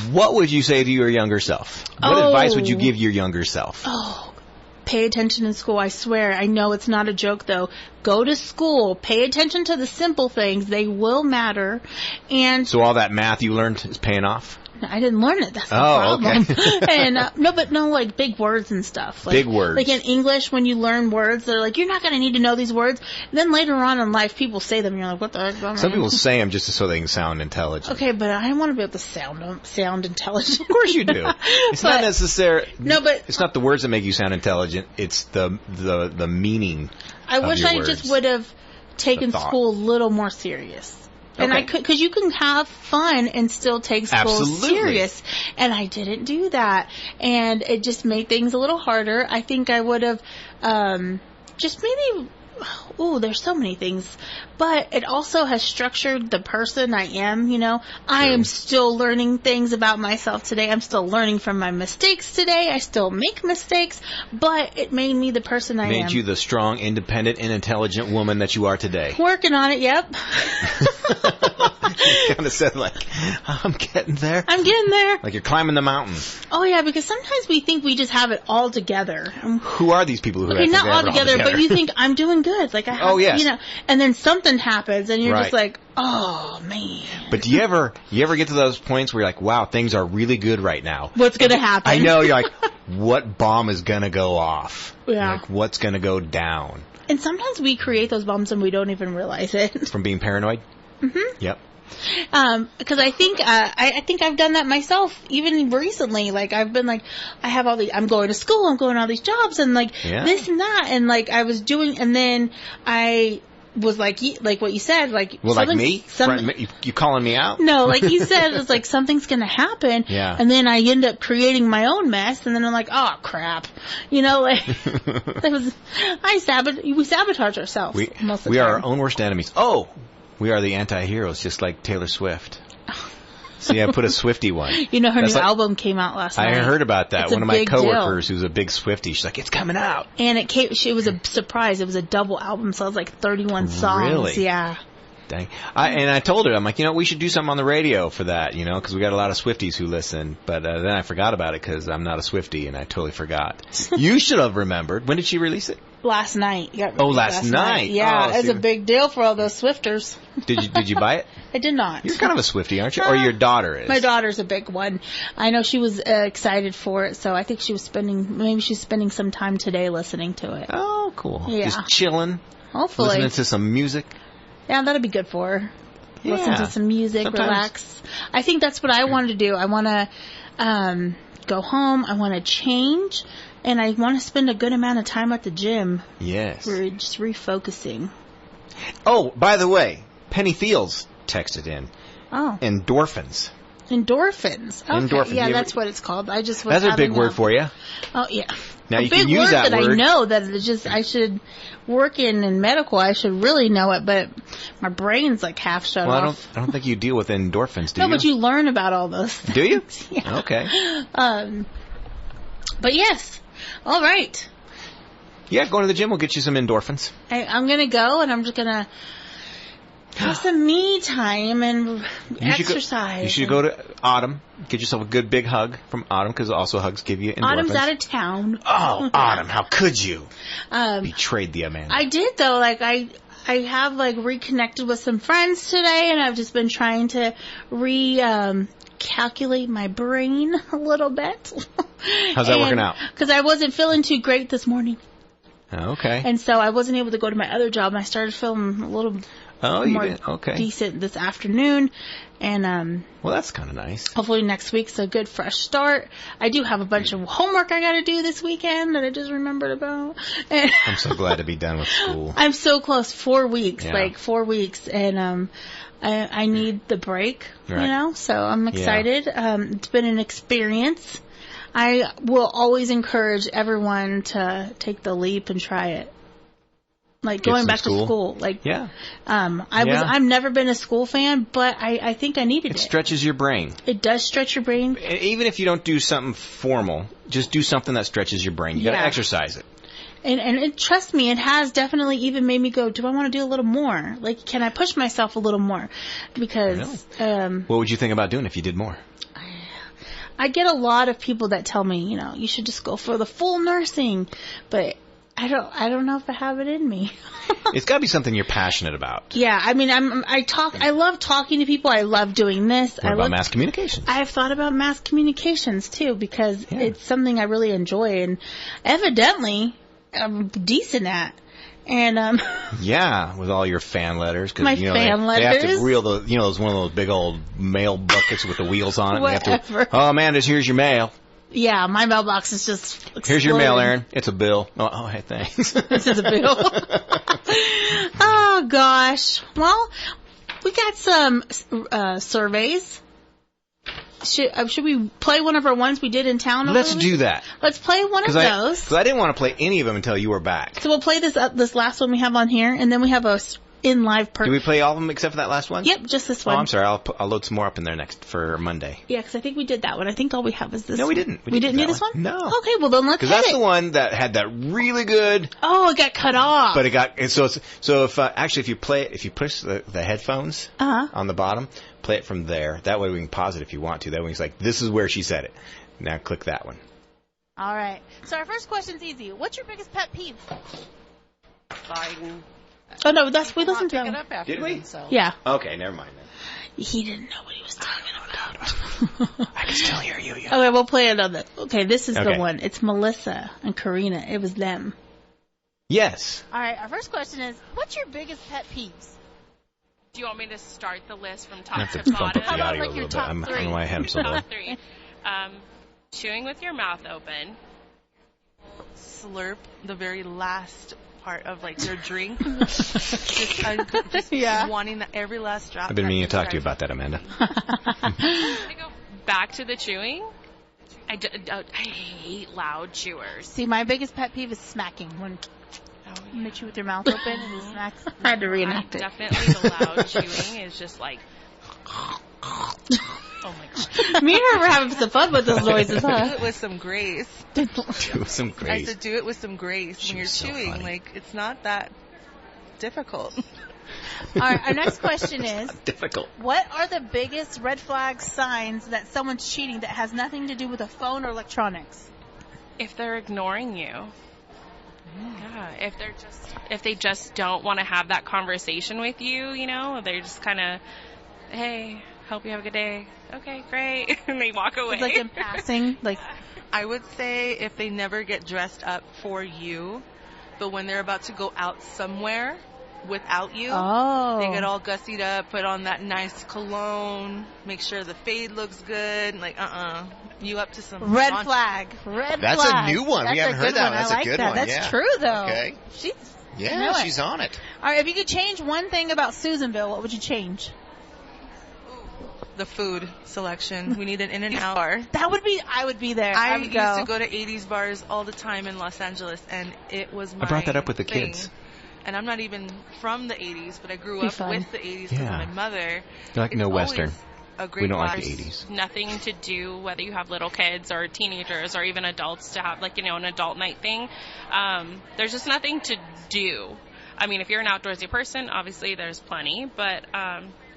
What would you say to your younger self? What advice would you give your younger self? Oh. Pay attention in school. I swear. I know it's not a joke, though. Go to school. Pay attention to the simple things. They will matter. And so all that math you learned is paying off? I didn't learn it. That's the problem. Okay. And like big words and stuff. Like, big words. Like in English, when you learn words, they're like, you're not going to need to know these words. And then later on in life, people say them, and you're like, what the heck? Some people say them just so they can sound intelligent. Okay, but I want to be able to sound intelligent. Of course you do. It's not necessary. No, but it's not the words that make you sound intelligent. It's the meaning. I wish I just would have taken school a little more serious. And I could, because you can have fun and still take school serious. And I didn't do that. And it just made things a little harder. I think I would have, just maybe, there's so many things. But it also has structured the person I am, you know. I am still learning things about myself today. I'm still learning from my mistakes today. I still make mistakes. But it made me the person I am. Made you the strong, independent, and intelligent woman that you are today. Working on it, yep. You kind of said like, I'm getting there. I'm getting there. Like you're climbing the mountain. Oh, yeah, because sometimes we think we just have it all together. Who are these people who have not all together, but you think, I'm doing good. Like I have, you know, and then something happens and you're just like, oh, man. But do you ever get to those points where you're like, wow, things are really good right now? What's going to happen? I know, you're like, what bomb is going to go off? Yeah. Like, what's going to go down? And sometimes we create those bombs and we don't even realize it. From being paranoid? Mm-hmm. Yep. Because I think I've done that myself even recently. Like I've been like, I'm going to school, I'm going to all these jobs, and like this and that, and like I was doing, and then I was like what you said, like me, you calling me out? No, like you said, it's like something's gonna happen, and then I end up creating my own mess, and then I'm like, oh crap, you know, like we sabotage ourselves. We are our own worst enemies. Oh. We are the anti-heroes, just like Taylor Swift. See, I put a Swiftie one. You know, her new album came out last night. I heard about that. It's one of my coworkers who's a big Swiftie, she's like, it's coming out. And it was a surprise. It was a double album, so it was like 31 songs. Really? Yeah. Dang. And I told her, I'm like, we should do something on the radio for that, because we got a lot of Swifties who listen. But then I forgot about it because I'm not a Swiftie, and I totally forgot. You should have remembered. When did she release it? Last night. Last night. Yeah, it's a big deal for all those Swifters. Did you buy it? I did not. You're kind of a Swiftie, aren't you? Or your daughter is? My daughter's a big one. I know she was excited for it, so I think she's spending some time today listening to it. Oh, cool. Yeah. Just chilling. Hopefully. Listening to some music. Yeah, that'd be good for her. Yeah. Listen to some music, relax. I think that's what I want to do. I want to go home. I want to change. And I want to spend a good amount of time at the gym. Yes. We're just refocusing. Oh, by the way, Penny Thiels texted in. Oh. Endorphins. Endorphins. Okay. Endorphins. Yeah, that's what it's called. I just was That's a big word for you. Oh, yeah. Now you can use that word. I know that it's just, I should work in medical. I should really know it, but my brain's like half shut off. I don't think you deal with endorphins, do you? No, but you learn about all those things. Do you? Yeah. Okay. But yes. All right. Yeah, going to the gym will get you some endorphins. I'm going to go, and I'm just going to have some me time and exercise. You should go to Autumn. Get yourself a good big hug from Autumn, because also hugs give you endorphins. Autumn's out of town. Oh, Autumn, how could you? Betrayed the Amanda. I did, though. Like, I have, like, reconnected with some friends today, and I've just been trying to calculate my brain a little bit. How's that working out? Because I wasn't feeling too great this morning. Okay. And so I wasn't able to go to my other job, and I started feeling a little more decent this afternoon. And well, that's kind of nice. Hopefully next week's a good fresh start. I do have a bunch of homework I got to do this weekend that I just remembered about. And I'm so glad to be done with school. I'm so close. 4 weeks, Yeah. like 4 weeks, and I need the break, Right. you know. So I'm excited. It's been an experience. I will always encourage everyone to take the leap and try it. Like Get going some back school. to school. Like, Yeah. I've never been a school fan, but I think I needed It it. stretches your brain. It does stretch your brain. Even if you don't do something formal, just do something that stretches your brain. You got to Yeah. exercise it. And trust me, it has definitely even made me go, do I want to do a little more? Like, can I push myself a little more? Because What would you think about doing if you did more? I get a lot of people that tell me, you know, you should just go for the full nursing, but I don't know if I have it in me. It's got to be something you're passionate about. Yeah, I mean, I love talking to people. I love doing this. What about mass communication? I've thought about mass communications too, because it's something I really enjoy, and evidently I'm decent at. And Yeah, with all your fan letters. Cause, My you know, fan they have to letters? reel the, you know, it's one of those big old mail buckets with the wheels on it. And they have Whatever. to, oh, Amanda, here's your mail. yeah, my mailbox is just exploding. Here's your mail, Aaron. It's a bill. Oh, hey, thanks. This is a bill. Oh gosh. Well, we got some surveys. Should we play one of our ones we did in town? Let's do that. Let's play one of those. Because I didn't want to play any of them until you were back. So we'll play this last one we have on here, and then we have a in live Did we play all of them except for that last one? Yep, just this one. Oh, I'm sorry. I'll load some more up in there next for Monday. Yeah, because I think we did that one. I think all we have is this. No, we one. didn't. We didn't do this one? No. Okay, well then let's Because hit that's it. the one that had that really good. Oh, it got cut off. But it got, and so if actually if you play it, if you push the headphones on the bottom, play it from there. That way we can pause it if you want to. That way it's like, this is where she said it. Now click that one. All right. So our first question's easy. What's your biggest pet peeve? Biden. Oh no, we listened to Pick that it one. up after Did we? him, so. Yeah. Okay, never mind then. He didn't know what he was talking about. I can still hear you. Yeah. Okay, we'll play another. Okay, this is Okay. the one. It's Melissa and Karina. It was them. Yes. All right. Our first question is, what's your biggest pet peeves? Do you want me to start the list from I top have to to bump bottom? up the audio a little bit. I don't know why I had him so low. Top three. Chewing with your mouth open. Slurp the very last part of like their drink. just wanting every last drop. I've been meaning to talk to you about that, Amanda. I go back to the chewing. I hate loud chewers. See, my biggest pet peeve is smacking. When you chew with your mouth open and you smack. I had to reenact it. Definitely the loud chewing is just like. Oh my god. Me and her were having some fun with those noises, Do huh? it with some grace. Do some I grace. said do it with some grace when you're so chewing. funny. Like it's not that difficult. All right. Our next question is, Difficult. what are the biggest red flag signs that someone's cheating that has nothing to do with a phone or electronics? If they're ignoring you. Yeah, if they just don't want to have that conversation with you, you know, they're just kind of, hey, hope you have a good day. Okay, great. And they walk away. It's like in passing, like I would say if they never get dressed up for you, but when they're about to go out somewhere without you, they get all gussied up, put on that nice cologne, make sure the fade looks good. Like, you up to some red nonsense. flag. Red That's flag. a new one. We That's haven't a heard good that one. one. That's I a like good that. one. That's Yeah. true, though. Okay. She's Yeah, know it. she's on it. All right. If you could change one thing about Susanville, what would you change? The food selection. We need an In-N-Out bar. That would be. I would be there. I would used go. to go to 80s bars all the time in Los Angeles, and it was my I brought that up with the thing. kids. And I'm not even from the 80s, but I grew Be up fun. with the 80s because Yeah. of my mother. You're like, no It's Western. always a great We don't like bar. the 80s. Nothing to do whether you have little kids or teenagers or even adults to have like, you know, an adult night thing. There's just nothing to do. I mean, if you're an outdoorsy person, obviously there's plenty, but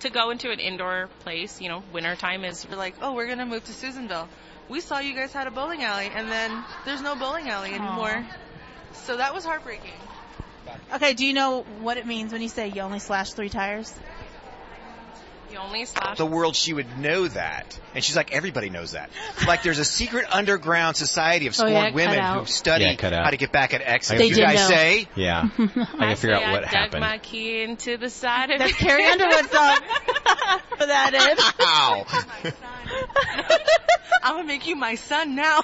to go into an indoor place, you know, wintertime is... We're like, oh, we're going to move to Susanville. We saw you guys had a bowling alley, and then there's no bowling alley anymore. So that was heartbreaking. Okay. Do you know what it means when you say you only slash 3 tires? the world she would know that. And she's like, everybody knows that. Like there's a secret underground society of scorned women who study how to get back at exes. You guys say? Yeah. I can figure out what dug happened. my key into the side of That's it. Carrie Underwood song. For that is. Ow. I'm going to make you my son now.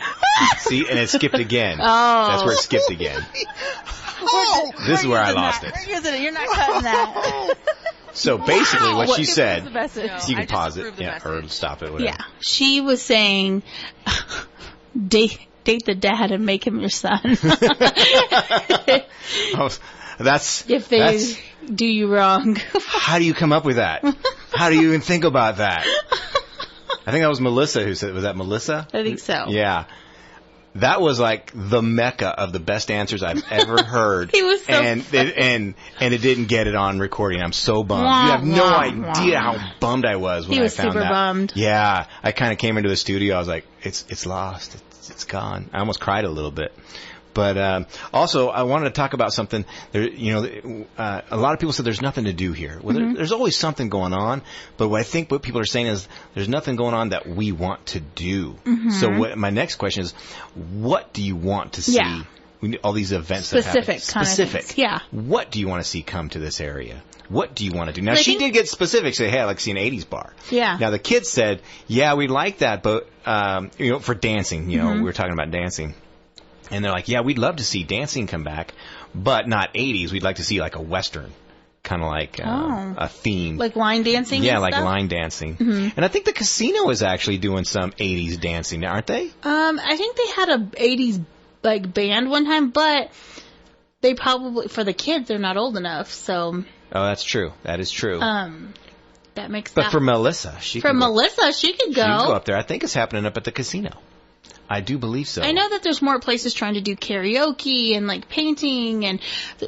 See, and it skipped again. Oh. That's where it skipped again. This is where I lost it. We're using it. You're not cutting that. So basically what she said, the message? you can pause it, or stop it, whatever. Yeah. She was saying, date the dad and make him your son. If they do you wrong. How do you come up with that? How do you even think about that? I think that was Melissa who said, was that Melissa? I think so. Yeah. That was like the mecca of the best answers I've ever heard. He was so and it didn't get it on recording. I'm so bummed. You have no idea how bummed I was when I found that. He was super bummed. Yeah. I kind of came into the studio. I was like, it's lost. It's gone. I almost cried a little bit. But also, I wanted to talk about something. There, a lot of people said there's nothing to do here. Well, there's always something going on. But what people are saying is there's nothing going on that we want to do. So my next question is, what do you want to see? Yeah. All these events that happen. Specific. Yeah. What do you want to see come to this area? What do you want to do? Now, she did get specific. Say, hey, I'd like to see an 80s bar. Yeah. Now, the kids said, yeah, we'd like that, but, for dancing, we were talking about dancing. And they're like, yeah, we'd love to see dancing come back, but not 80s. We'd like to see like a Western, kind of like a theme. Like line dancing? Yeah, and like stuff? line dancing. And I think the casino is actually doing some 80s dancing, aren't they? I think they had a 80s like band one time, but they probably, for the kids, they're not old enough, so. Oh, that's true. That is true. That makes But for Melissa, she could go up there. I think it's happening up at the casino. I do believe so. I know that there's more places trying to do karaoke and like painting and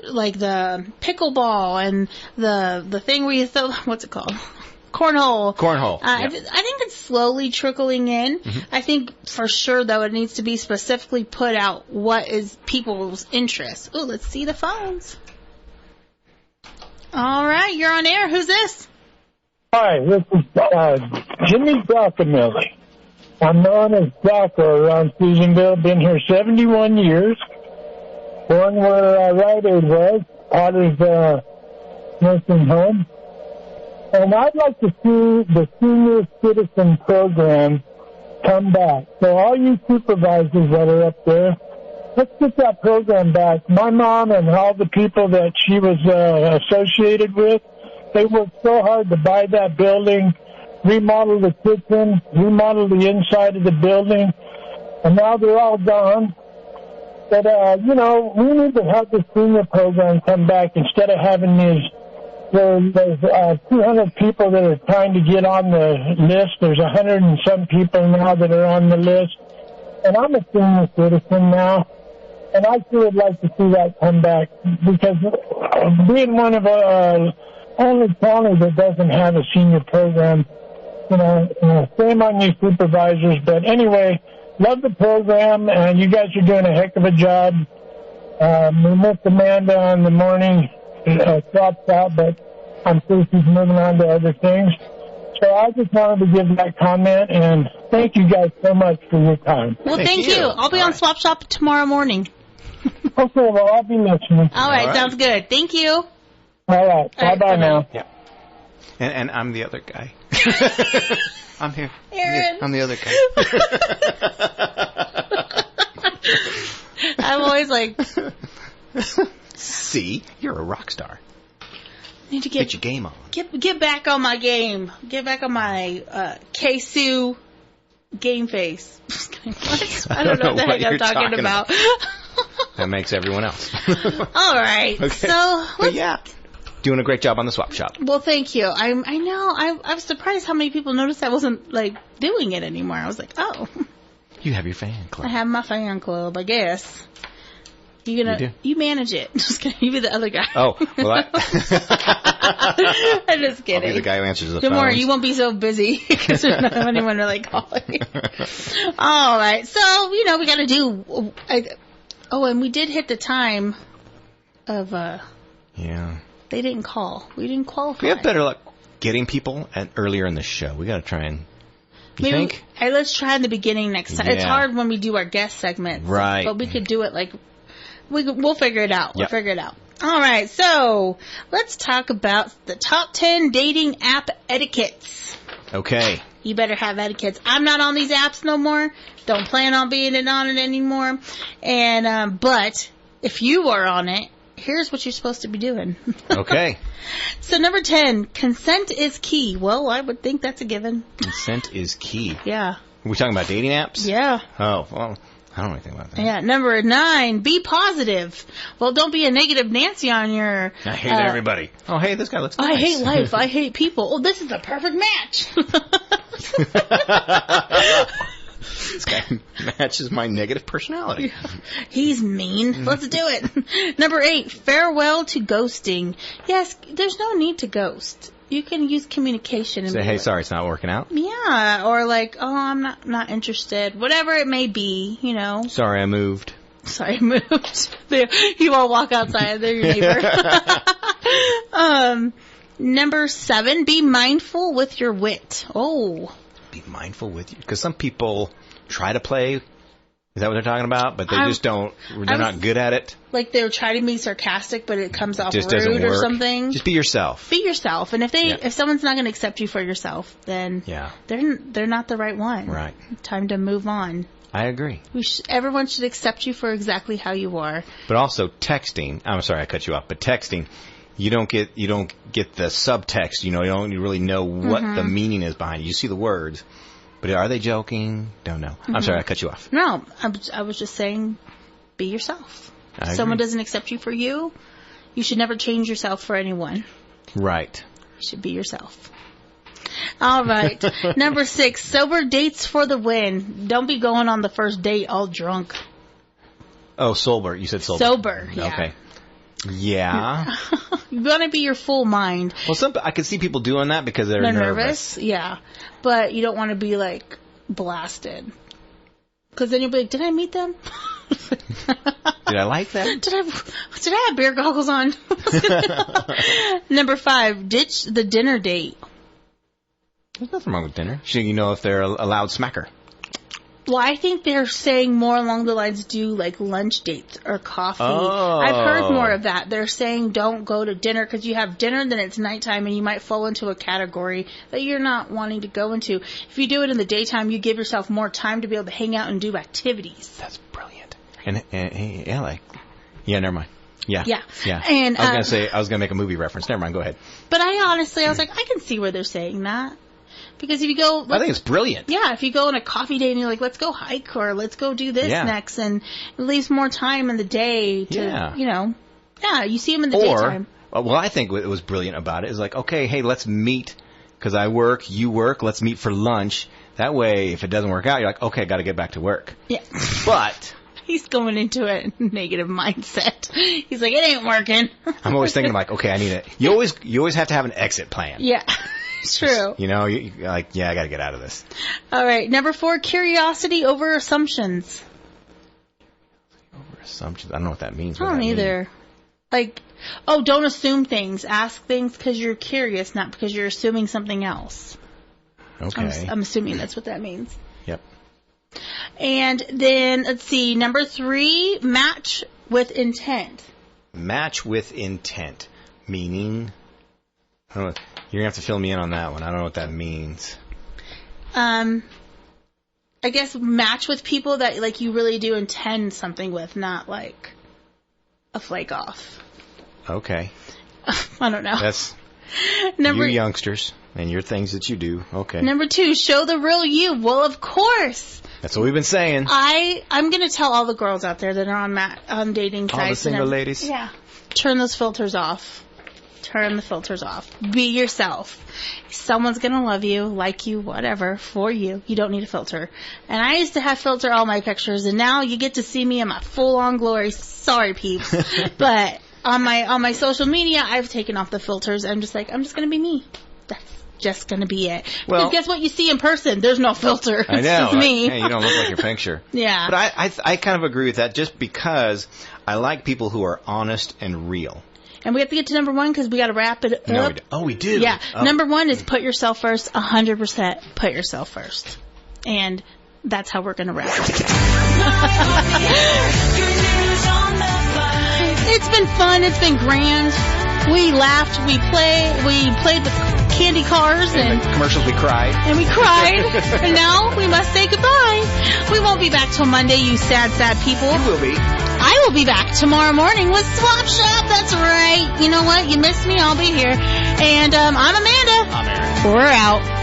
like the pickleball and the thing where you throw, what's it called? Cornhole. Cornhole. I think it's slowly trickling in. I think for sure though it needs to be specifically put out what is people's interest. Oh, let's see the phones. All right, you're on air. Who's this? Hi, this is Jimmy Brockamilli. I'm known as Bronco around Susanville. Been here 71 years. Born where Rite Aid was, Potter's nursing home. And I'd like to see the senior citizen program come back. So all you supervisors that are up there, let's get that program back. My mom and all the people that she was associated with, they worked so hard to buy that building, remodel the kitchen, remodel the inside of the building, and now they're all gone. But, we need to have the senior program come back instead of having there's 200 people that are trying to get on the list. There's 100 and some people now that are on the list. And I'm a senior citizen now, and I sure would like to see that come back because being one of only county that doesn't have a senior program, shame on you supervisors. But anyway, love the program, and you guys are doing a heck of a job. We missed Amanda on the morning swaps out, but I'm sure she's moving on to other things. So I just wanted to give that comment, and thank you guys so much for your time. Well, thank you. I'll be on Swap Shop tomorrow morning. Okay, well, I'll be listening. All right, sounds good. Thank you. All right, bye-bye now. Yeah. And I'm the other guy. I'm here. Aaron. I'm the other guy. I'm always like... See? You're a rock star. Need to get your game on. Get back on my game. Get back on my K-Sue game face. What? I don't know what the heck I'm talking about. That makes everyone else. All right. Okay. So, but yeah. Doing a great job on the swap shop. Well, thank you. I know. I was surprised how many people noticed I wasn't doing it anymore. I was like, oh. You have your fan club. I have my fan club, I guess. You manage it. Just kidding. You be the other guy. Oh, well, I'm just kidding. I'll be the guy who answers the phone. phones. You won't be so busy because there's not anyone really calling. All right. So, we got to do. And we did hit the time of. Yeah. They didn't call. We didn't qualify. We have better luck getting people earlier in the show. We got to try and. You think? Hey, let's try in the beginning next time. Yeah. It's hard when we do our guest segments. Right. But we could do it we'll figure it out. Yep. We'll figure it out. All right. So let's talk about the top 10 dating app etiquettes. Okay. You better have etiquettes. I'm not on these apps no more. Don't plan on being on it anymore. And, but if you are on it, here's what you're supposed to be doing. Okay. So number 10, consent is key. Well, I would think that's a given. Consent is key. Yeah. Are we talking about dating apps? Yeah. Oh, well, I don't know anything about that. Yeah. Number 9, be positive. Well, don't be a negative Nancy on your... I hate everybody. Oh, hey, this guy looks nice. I hate life. I hate people. Oh, this is a perfect match. This guy matches my negative personality. He's mean. Let's do it. Number 8, farewell to ghosting. Yes, there's no need to ghost. You can use communication. And say, hey, sorry, it's not working out. Yeah, or like, oh, I'm not interested. Whatever it may be, you know. Sorry, I moved. Sorry, I moved. You all walk outside. They're your neighbor. Number 7, be mindful with your wit. Oh. Be mindful with you. Because some people try to play. Is that what they're talking about? But they just don't. They're not good at it. Like they're trying to be sarcastic, but it comes off just rude or something. Just be yourself. Be yourself. And if someone's not going to accept you for yourself, then they're not the right one. Right. Time to move on. I agree. Everyone should accept you for exactly how you are. But also texting. I'm sorry I cut you off. But texting. You don't get the subtext. You don't really know what the meaning is behind it. You see the words, but are they joking? Don't know. I'm sorry, I cut you off. No, I was just saying, be yourself. If someone doesn't accept you for you should never change yourself for anyone. Right. You should be yourself. All right. Number 6, sober dates for the win. Don't be going on the first date all drunk. Oh, sober. You said sober. Sober, yeah. Okay. Yeah. You want to be your full mind. Well, I can see people doing that because they're nervous. Yeah. But you don't want to be, like, blasted. Because then you'll be like, did I meet them? Did I like that? Did I have beer goggles on? Number 5, ditch the dinner date. There's nothing wrong with dinner. You know if they're a loud smacker. Well, I think they're saying more along the lines do like lunch dates or coffee. Oh. I've heard more of that. They're saying don't go to dinner because you have dinner, then it's nighttime, and you might fall into a category that you're not wanting to go into. If you do it in the daytime, you give yourself more time to be able to hang out and do activities. That's brilliant. And never mind. Yeah. And I was gonna make a movie reference. Never mind. Go ahead. But I was like, I can see where they're saying that. Because if you go... I think it's brilliant. Yeah, if you go on a coffee date and you're like, let's go hike or let's go do this next, and it leaves more time in the day to, you see them in the daytime. Well, I think what was brilliant about it is like, okay, hey, let's meet, because I work, you work, let's meet for lunch. That way, if it doesn't work out, you're like, okay, I got to get back to work. Yeah. But... He's going into a negative mindset. He's like, it ain't working. I'm always thinking like, okay, I need it. You always have to have an exit plan. Yeah. True. You're like, I got to get out of this. All right. Number 4, curiosity over assumptions. Over assumptions? I don't know what that means. I don't either. Like, don't assume things. Ask things because you're curious, not because you're assuming something else. Okay. I'm assuming that's what that means. Yep. And then, let's see, number 3, match with intent. Match with intent. Meaning... I don't know. You're going to have to fill me in on that one. I don't know what that means. I guess match with people that like you really do intend something with, not like a flake off. Okay. I don't know. That's you youngsters and your things that you do. Okay. Number 2, show the real you. Well, of course. That's what we've been saying. I'm going to tell all the girls out there that are on dating sites. All the single ladies. Yeah. Turn those filters off. Turn the filters off. Be yourself. Someone's going to love you, like you, whatever, for you. You don't need a filter. And I used to have filter all my pictures, and now you get to see me in my full-on glory. Sorry, peeps. But on my social media, I've taken off the filters. I'm just going to be me. That's just going to be it. Well, because guess what you see in person? There's no filter. I know. It's just me. Hey, you don't look like your picture. Yeah. But I kind of agree with that just because I like people who are honest and real. And we have to get to number 1 because we got to wrap it up. No, we do. Yeah. Oh. Number 1 is put yourself first. 100% put yourself first. And that's how we're going to wrap it. It's been fun. It's been grand. We laughed. We played with candy cars. And the commercials, we cried. And we cried. And now we must say goodbye. We won't be back till Monday, you sad, sad people. You will be. I will be back tomorrow morning with Swap Shop. That's right. You know what? You missed me. I'll be here. And I'm Amanda. I'm Aaron. We're out.